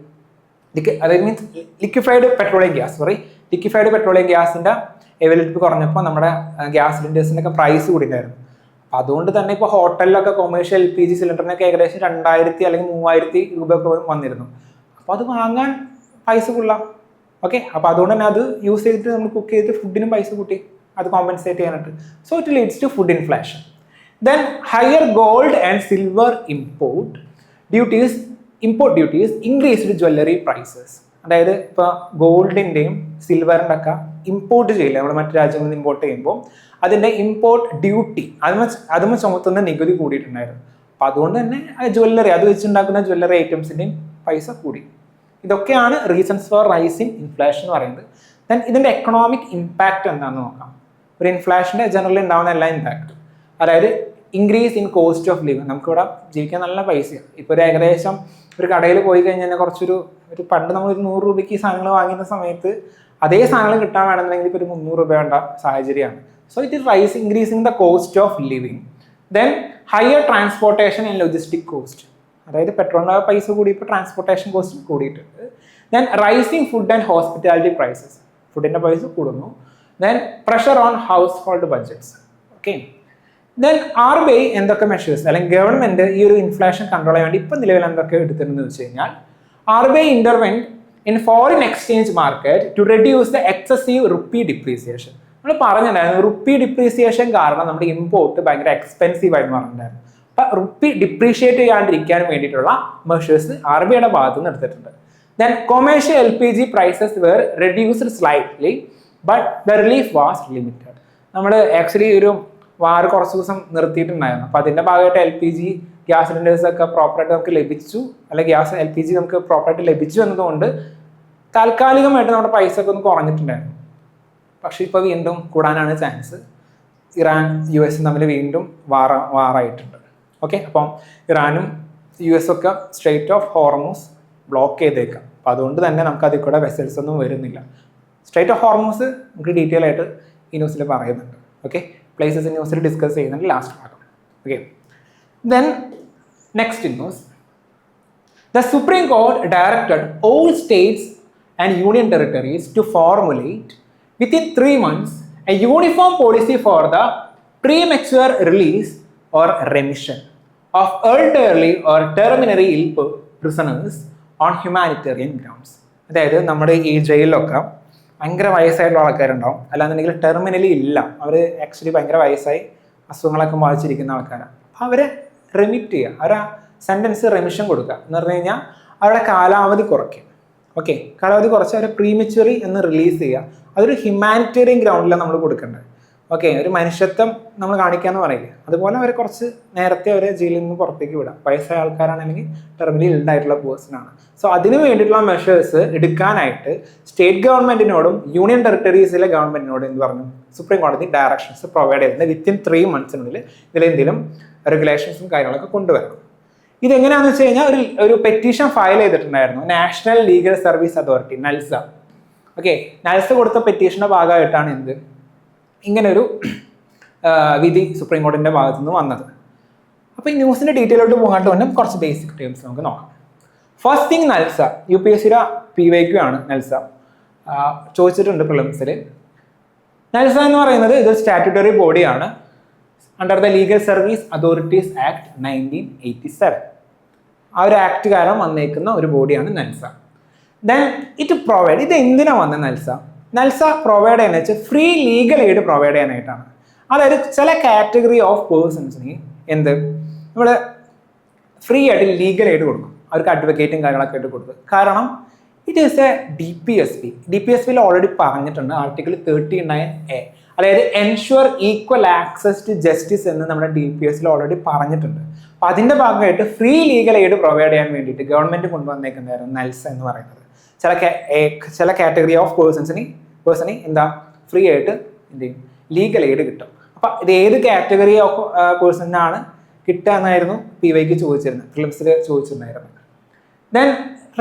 അതായത് മീൻസ് ലിക്വിഫൈഡ് പെട്രോളിയം ഗ്യാസിൻ്റെ അവൈലബിലിറ്റി കുറഞ്ഞപ്പോൾ നമ്മുടെ ഗ്യാസ് സിലിണ്ടേഴ്സിൻ്റെ ഒക്കെ പ്രൈസ് കൂടിയിട്ടുണ്ടായിരുന്നു. അപ്പം അതുകൊണ്ട് തന്നെ ഇപ്പോൾ ഹോട്ടലിലൊക്കെ കൊമേഴ്ഷ്യൽ LPG സിലിണ്ടറിനൊക്കെ ഏകദേശം 2000 അല്ലെങ്കിൽ 3000 രൂപയൊക്കെ വന്നിരുന്നു. അപ്പോൾ അത് വാങ്ങാൻ പൈസ കൊള്ളാം. ഓക്കെ, അപ്പോൾ അതുകൊണ്ട് തന്നെ അത് യൂസ് ചെയ്തിട്ട് നമ്മൾ കുക്ക് ചെയ്തിട്ട് ഫുഡിനും പൈസ കൂട്ടി, അത് കോമ്പൻസേറ്റ് ചെയ്യാനായിട്ട്. So it leads to food inflation. Then higher gold and silver import duties increased jewellery prices. അതായത് ഇപ്പോൾ ഗോൾഡിൻ്റെയും സിൽവറിൻ്റെ ഒക്കെ ഇമ്പോർട്ട് ചെയ്യില്ല നമ്മൾ മറ്റു രാജ്യങ്ങളിൽ നിന്ന് ഇമ്പോർട്ട് ചെയ്യുമ്പോൾ അതിൻ്റെ ഇമ്പോർട്ട് ഡ്യൂട്ടി അതും ചുമത്തുന്ന നികുതി കൂടിയിട്ടുണ്ടായിരുന്നു. അപ്പം അതുകൊണ്ട് തന്നെ ജ്വല്ലറി, അത് വെച്ചുണ്ടാക്കുന്ന ജ്വല്ലറി ഐറ്റംസിൻ്റെയും പൈസ കൂടി. ഇതൊക്കെയാണ് റീസൺസ് ഫോർ റൈസിങ് ഇൻഫ്ലേഷൻ എന്ന് പറയുന്നത്. ദെൻ ഇതിൻ്റെ എക്കണോമിക് ഇമ്പാക്റ്റ് എന്താണെന്ന് നോക്കാം. ഒരു ഇൻഫ്ലേഷൻ്റെ ജനറലി ഉണ്ടാകുന്ന എല്ലാ ഇമ്പാക്റ്റും, അതായത് increase in cost of living. നമുക്കിവിടെ ജീവിക്കാൻ നല്ല പൈസയാണ്. ഇപ്പോൾ ഒരു ഏകദേശം ഒരു കടയിൽ പോയി കഴിഞ്ഞാൽ കുറച്ചൊരു പണ്ട് നമ്മൾ ഒരു 100 രൂപയ്ക്ക് സാധനങ്ങൾ വാങ്ങുന്ന സമയത്ത് അതേ സാധനങ്ങൾ കിട്ടാൻ വേണമെന്നുണ്ടെങ്കിൽ ഇപ്പോൾ ഒരു 300 രൂപ വേണ്ട സാഹചര്യമാണ്. So it is increasing the cost of living. Then higher transportation and logistic cost. അതായത് പെട്രോളിൻ്റെ പൈസ കൂടി, ഇപ്പോൾ ട്രാൻസ്പോർട്ടേഷൻ കോസ്റ്റ് കൂടിയിട്ടുണ്ട്. Then rising food and hospitality prices. ഫുഡിൻ്റെ പൈസ കൂടുന്നു. Then pressure on household budgets. Okay, then RBI എന്തൊക്കെ മെഷേഴ്സ് അല്ലെങ്കിൽ ഗവൺമെന്റ് ഈ ഒരു ഇൻഫ്ലേഷൻ കൺട്രോൾ ചെയ്യാൻ വേണ്ടി ഇപ്പം നിലവിൽ എന്തൊക്കെ എടുത്തിരുന്നു വെച്ച് കഴിഞ്ഞാൽ, RBI intervene in foreign exchange market to reduce the excessive rupee depreciation. നമ്മൾ പറഞ്ഞിട്ടുണ്ടായിരുന്നു റുപ്പി ഡിപ്രീസിയേഷൻ കാരണം നമ്മുടെ ഇമ്പോർട്ട് ഭയങ്കര എക്സ്പെൻസീവ് ആയിരുന്നു പറഞ്ഞിട്ടുണ്ടായിരുന്നു. അപ്പം റുപ്പി ഡിപ്രീഷിയേറ്റ് ചെയ്യാണ്ടിരിക്കാൻ വേണ്ടിയിട്ടുള്ള മെഷേഴ്സ് RBIയുടെ ഭാഗത്ത് നിന്ന് എടുത്തിട്ടുണ്ട്. Then commercial LPG prices were reduced slightly but the relief was limited. നമ്മൾ ആക്ച്വലി ഒരു വാർ കുറച്ച് ദിവസം നിർത്തിയിട്ടുണ്ടായിരുന്നു. അപ്പോൾ അതിൻ്റെ ഭാഗമായിട്ട് LPG ഗ്യാസ് സിലിണ്ടേഴ്സ് ഒക്കെ പ്രോപ്പറായിട്ട് നമുക്ക് ലഭിച്ചു, അല്ലെങ്കിൽ LPG നമുക്ക് പ്രോപ്പറായിട്ട് ലഭിച്ചു എന്നതുകൊണ്ട് താൽക്കാലികമായിട്ട് നമ്മുടെ പൈസ ഒക്കെ ഒന്ന് കുറഞ്ഞിട്ടുണ്ടായിരുന്നു. പക്ഷേ ഇപ്പോൾ വീണ്ടും കൂടാനാണ് ചാൻസ്. ഇറാൻ US തമ്മിൽ വീണ്ടും വാറായിട്ടുണ്ട്. ഓക്കെ, അപ്പം ഇറാനും US ഒക്കെ സ്ട്രെയിറ്റ് ഓഫ് ഹോർമൂസ് ബ്ലോക്ക് ചെയ്തേക്കാം. അപ്പോൾ അതുകൊണ്ട് തന്നെ നമുക്ക് അതിൽ കൂടെ വെസൽസ് ഒന്നും വരുന്നില്ല. സ്ട്രെയിറ്റ് ഓഫ് ഹോർമൂസ് നമുക്ക് ഡീറ്റെയിൽ ആയിട്ട് ഈ ന്യൂസിൽ പറയുന്നുണ്ട്. ഓക്കെ, പ്ലേസസ് ഇൻ ന്യൂസിൽ ഡിസ്കസ് ചെയ്യുന്നുണ്ട് ലാസ്റ്റ് ഭാഗം. Okay, then next news. The supreme court directed all states and union territories to formulate within 3 months a uniform policy for the premature release or remission of elderly or terminally ill prisoners on humanitarian grounds. അതായത് നമ്മുടെ ഈ ജയിലിലൊക്കെ ഭയങ്കര വയസ്സായിട്ടുള്ള ആൾക്കാരുണ്ടാവും, അല്ലാന്നുണ്ടെങ്കിൽ ടെർമിനലി ഇല്ല, അവർ ആക്ച്വലി ഭയങ്കര വയസ്സായി അസുഖങ്ങളൊക്കെ ബാധിച്ചിരിക്കുന്ന ആൾക്കാരാണ്. അപ്പോൾ അവരെ റെമിറ്റ് ചെയ്യുക, അവരെ സെൻറ്റൻസ് റെമിഷൻ കൊടുക്കുക എന്ന് പറഞ്ഞു കഴിഞ്ഞാൽ അവരുടെ കാലാവധി കുറയ്ക്കും. ഓക്കെ, കാലാവധി കുറച്ച് അവരെ പ്രീമച്വറി എന്ന് റിലീസ് ചെയ്യുക. അതൊരു ഹ്യൂമാനിറ്റേറിയൻ ഗ്രൗണ്ടിലാണ് നമ്മൾ കൊടുക്കേണ്ടത്. ഓക്കെ, ഒരു മനുഷ്യത്വം നമ്മൾ കാണിക്കാന്ന് പറയില്ലേ, അതുപോലെ അവരെ കുറച്ച് നേരത്തെ അവരെ ജയിലിൽ നിന്ന് പുറത്തേക്ക് വിടാം. വയസ്സായ ആൾക്കാരാണെങ്കിൽ ടെർമിനലി ഇൽഡായിട്ടുള്ള പേഴ്സണാണ്. സോ അതിന് വേണ്ടിയിട്ടുള്ള മെഷേഴ്സ് എടുക്കാനായിട്ട് സ്റ്റേറ്റ് ഗവൺമെന്റിനോടും യൂണിയൻ ടെറിട്ടറീസിലെ ഗവൺമെന്റിനോടും എന്ത് പറഞ്ഞു, സുപ്രീം കോടതി ഡയറക്ഷൻസ് പ്രൊവൈഡ് ചെയ്തിട്ടുണ്ട്. വിത്തിൻ 3 months ഇതിലെന്തെങ്കിലും റെഗുലേഷൻസും കാര്യങ്ങളൊക്കെ കൊണ്ടുവരണം. ഇതെങ്ങനെയാണെന്ന് വെച്ച് കഴിഞ്ഞാൽ ഒരു പെറ്റീഷൻ ഫയൽ ചെയ്തിട്ടുണ്ടായിരുന്നു national legal service authority, NALSA. Okay, NALSA കൊടുത്ത പെറ്റീഷൻ്റെ ഭാഗമായിട്ടാണ് എന്ത് ഇങ്ങനൊരു വിധി സുപ്രീം കോടതിൻ്റെ ഭാഗത്തു നിന്ന് വന്നത്. അപ്പോൾ ഈ ന്യൂസിൻ്റെ ഡീറ്റെയിലോട്ട് പോകാണ്ട് തന്നെ കുറച്ച് ബേസിക് ടേംസ് നമുക്ക് നോക്കാം. ഫസ്റ്റ് തിങ്, NALSA UPSCയുടെ PYQ ആണ്. NALSA ചോദിച്ചിട്ടുണ്ട് പ്രിലിംസിൽ. NALSA എന്ന് പറയുന്നത് ഇതൊരു സ്റ്റാറ്റ്യൂട്ടറി ബോഡിയാണ് under the legal service authorities act 1987. ആ ഒരു ആക്ട് കാരണം വന്നേക്കുന്ന ഒരു ബോഡിയാണ് NALSA. ദെൻ ഇറ്റ് പ്രൊവൈഡ്, ഇത് എന്തിനാണ് വന്നത് NALSA പ്രൊവൈഡ് ചെയ്യാന്ന് വെച്ചാൽ ഫ്രീ ലീഗൽ എയ്ഡ് പ്രൊവൈഡ് ചെയ്യാനായിട്ടാണ്. അതായത് ചില കാറ്റഗറി ഓഫ് പേഴ്സൺസിന് എന്ത് നമ്മൾ ഫ്രീ ആയിട്ട് ലീഗൽ എയ്ഡ് കൊടുക്കും, അവർക്ക് അഡ്വക്കേറ്റും കാര്യങ്ങളൊക്കെ ആയിട്ട് കൊടുക്കും. കാരണം ഇറ്റ് ഈസ് എ DPSP. DPSPയിൽ ഓൾറെഡി പറഞ്ഞിട്ടുണ്ട് ആർട്ടിക്കിൾ 39A, അതായത് ensure equal access to justice എന്ന് നമ്മുടെ DPSPയിൽ ഓൾറെഡി പറഞ്ഞിട്ടുണ്ട്. അപ്പം അതിൻ്റെ ഭാഗമായിട്ട് ഫ്രീ ലീഗൽ എയ്ഡ് പ്രൊവൈഡ് ചെയ്യാൻ വേണ്ടിയിട്ട് ഗവൺമെൻറ് കൊണ്ടുവന്നേക്കുന്നതായിരുന്നു NELSA എന്ന് പറയുന്നത്. ചില കാറ്റഗറി ഓഫ് പേഴ്സണിന് എന്താ ഫ്രീ ആയിട്ട് എന്ത് ചെയ്യും, ലീഗൽ എയ്ഡ് കിട്ടും. അപ്പം ഇത് ഏത് കാറ്റഗറി ഓഫ് പേഴ്സണിനാണ് കിട്ടുക എന്നായിരുന്നു PYക്ക് ചോദിച്ചിരുന്നത്, ഫിലിംസിൽ ചോദിച്ചിട്ടുണ്ടായിരുന്നു. ദെൻ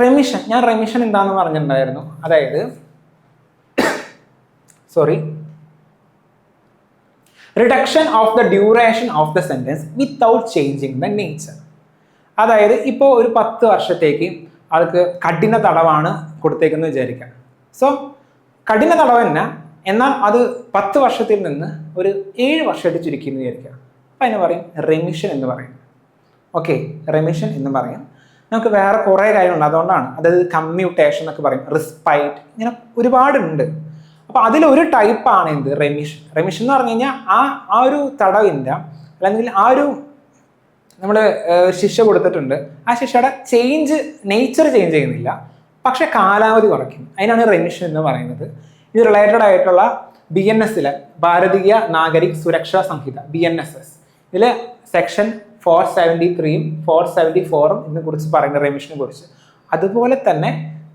റെമിഷൻ, ഞാൻ റെമിഷൻ എന്താണെന്ന് പറഞ്ഞിട്ടുണ്ടായിരുന്നു. അതായത് reduction of the duration of the sentence without changing the nature. അതായത് ഇപ്പോൾ ഒരു 10 വർഷത്തേക്ക് ആൾക്ക് കഠിന തടവാണ് കൊടുത്തേക്കെന്ന് വിചാരിക്കാം. സോ കഠിന തടവ് തന്നെ, എന്നാൽ അത് 10 വർഷത്തിൽ നിന്ന് ഒരു 7 വർഷമായിട്ട് ചുരുക്കി എന്ന് വിചാരിക്കാം. അപ്പം അതിന് പറയും റെമിഷൻ എന്ന് പറയും. ഓക്കെ, റെമിഷൻ എന്ന് പറയും. നമുക്ക് വേറെ കുറേ കാര്യങ്ങളുണ്ട്, അതുകൊണ്ടാണ്. അതായത് കമ്മ്യൂട്ടേഷൻ എന്നൊക്കെ പറയും, റിസ്പൈറ്റ്, ഇങ്ങനെ ഒരുപാടുണ്ട്. അപ്പോൾ അതിലൊരു ടൈപ്പാണ് എന്ത്, റെമിഷൻ. റെമിഷൻ എന്ന് പറഞ്ഞു കഴിഞ്ഞാൽ ആ ഒരു തടവിൻ്റെ അല്ലെങ്കിൽ ആ ഒരു നമ്മൾ ശിക്ഷ കൊടുത്തിട്ടുണ്ട്, ആ ശിക്ഷയുടെ നേച്ചർ ചേഞ്ച് ചെയ്യുന്നില്ല, പക്ഷെ കാലാവധി കുറയ്ക്കും. അതിനാണ് റെമിഷൻ എന്ന് പറയുന്നത്. ഇത് റിലേറ്റഡ് ആയിട്ടുള്ള BNSലെ ഭാരതീയ നാഗരിക് സുരക്ഷാ സംഹിത BNSS ഇതിൽ സെക്ഷൻ 473 474 ഇതിനെ കുറിച്ച് പറയുന്ന റെമിഷനെ കുറിച്ച്. അതുപോലെ തന്നെ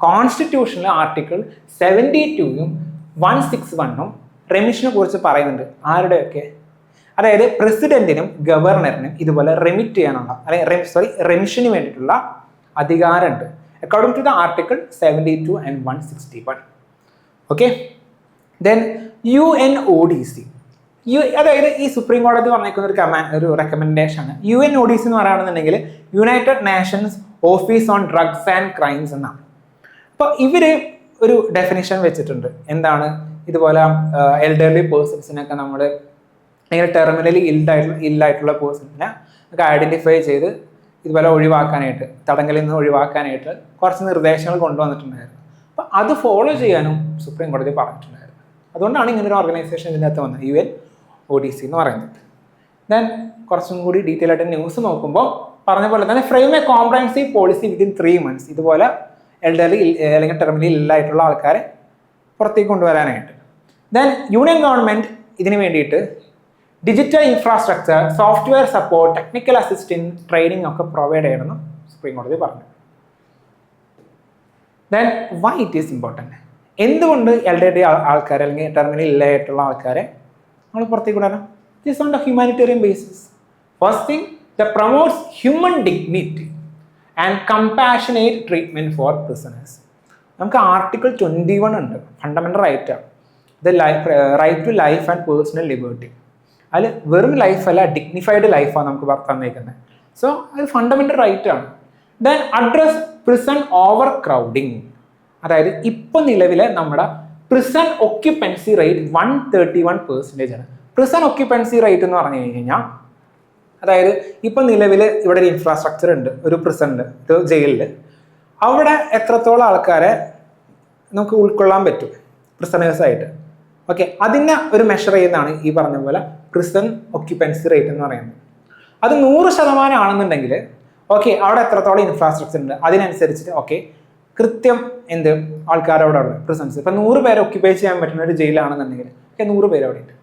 കോൺസ്റ്റിറ്റ്യൂഷനിലെ ആർട്ടിക്കിൾ 72 161 റെമിഷനെ കുറിച്ച് പറയുന്നുണ്ട്. ആരുടെയൊക്കെ? അതായത് പ്രസിഡന്റിനും ഗവർണറിനും ഇതുപോലെ റെമിറ്റ് ചെയ്യാനുള്ള റെമിഷന് വേണ്ടിയിട്ടുള്ള അധികാരമുണ്ട് according to the article 72 and 161. Okay, then UNODC. അതായത് ഈ സുപ്രീം കോടതി പറഞ്ഞിരിക്കുന്ന ഒരു റെക്കമെൻഡേഷൻ ആണ്. UNODC എന്ന് പറയുകയാണെന്നുണ്ടെങ്കിൽ United Nations office on drugs and crimes എന്നാണ്. അപ്പോൾ ഇവർ ഒരു ഡെഫിനിഷൻ വെച്ചിട്ടുണ്ട്. എന്താണ്? ഇതുപോലെ എൽഡർലി പേഴ്സൺസിനൊക്കെ നമ്മൾ അല്ലെങ്കിൽ ടെർമിനലി ഇല്ലായിട്ടുള്ള പേഴ്സൺസിനെ ഒക്കെ ഐഡൻറ്റിഫൈ ചെയ്ത് ഇതുപോലെ ഒഴിവാക്കാനായിട്ട്, തടങ്കലിൽ നിന്ന് ഒഴിവാക്കാനായിട്ട് കുറച്ച് നിർദ്ദേശങ്ങൾ കൊണ്ടുവന്നിട്ടുണ്ടായിരുന്നു. അപ്പോൾ അത് ഫോളോ ചെയ്യാനും സുപ്രീം കോടതി പറഞ്ഞിട്ടുണ്ടായിരുന്നു. അതുകൊണ്ടാണ് ഇങ്ങനൊരു ഓർഗനൈസേഷൻ ഇതിൻ്റെ അകത്ത് വന്നത്, UNODC എന്ന് പറയുന്നത്. ദെൻ കുറച്ചും കൂടി ഡീറ്റെയിൽ ആയിട്ട് ന്യൂസ് നോക്കുമ്പോൾ പറഞ്ഞ പോലെ തന്നെ frame A comprehensive policy within 3 months ഇതുപോലെ എൽഡർലി അല്ലെങ്കിൽ ടെർമിനലി ഇല്ലായിട്ടുള്ള ആൾക്കാരെ പുറത്തേക്ക് കൊണ്ടുവരാനായിട്ട്. ദെൻ യൂണിയൻ ഗവൺമെൻറ് ഇതിന് വേണ്ടിയിട്ട് digital infrastructure, software support, technical assistance, training ഒക്കെ പ്രൊവൈഡ് ചെയ്യണമെന്ന് സുപ്രീം കോടതി പറഞ്ഞു. Then why it is important? എന്തുകൊണ്ട് എൽഡർലി ആൾക്കാർ അല്ലെങ്കിൽ ടെർമിനലി ഇല്ലായിട്ടുള്ള ആൾക്കാരെ നമ്മൾ പുറത്തേക്ക് കൊണ്ടുവരാം? It is on the humanitarian basis. First thing, the promotes human dignity and compassionate treatment four prisoners. നമുക്ക് ആർട്ടിക്കിൾ 21 ഉണ്ട്, ഫണ്ടമെൻ്റൽ റൈറ്റാണ്. The right to life and personal liberty. അതിൽ വെറും ലൈഫല്ല, ഡിഗ്നിഫൈഡ് ലൈഫാണ് നമുക്ക് തന്നേക്കുന്നത്. സോ അത് ഫണ്ടമെൻ്റൽ റൈറ്റാണ്. Then address prison overcrowding. അതായത് ഇപ്പോൾ നിലവിലെ നമ്മുടെ പ്രിസൺ ഒക്യുപ്പൻസി റേറ്റ് 131% ആണ്. പ്രിസൺ ഒക്യുപ്പൻസി റേറ്റ് എന്ന് പറഞ്ഞു കഴിഞ്ഞാൽ അതായത് ഇപ്പം നിലവിൽ ഇവിടെ ഒരു ഇൻഫ്രാസ്ട്രക്ചർ ഉണ്ട്, ഒരു പ്രിസണിൽ, ഒരു ജയിലിൽ. അവിടെ എത്രത്തോളം ആൾക്കാരെ നമുക്ക് ഉൾക്കൊള്ളാൻ പറ്റും പ്രിസണേഴ്സായിട്ട്. ഓക്കെ, അതിനെ ഒരു മെഷർ ചെയ്യുന്നതാണ് ഈ പറഞ്ഞ പോലെ പ്രിസൺ ഒക്യുപ്പൻസി റേറ്റ് എന്ന് പറയുന്നത്. അത് 100% ആണെന്നുണ്ടെങ്കിൽ ഓക്കെ, അവിടെ എത്രത്തോളം ഇൻഫ്രാസ്ട്രക്ചർ ഉണ്ട് അതിനനുസരിച്ചിട്ട് ഓക്കെ കൃത്യം ആൾക്കാരവിടെ ഉള്ള പ്രിസൺസ്. ഇപ്പം 100 പേരെ ഒക്യുപ്പൈ ചെയ്യാൻ പറ്റുന്ന ഒരു ജയിലാണെന്നുണ്ടെങ്കിൽ 100 പേര് അവിടെ ഉണ്ട്.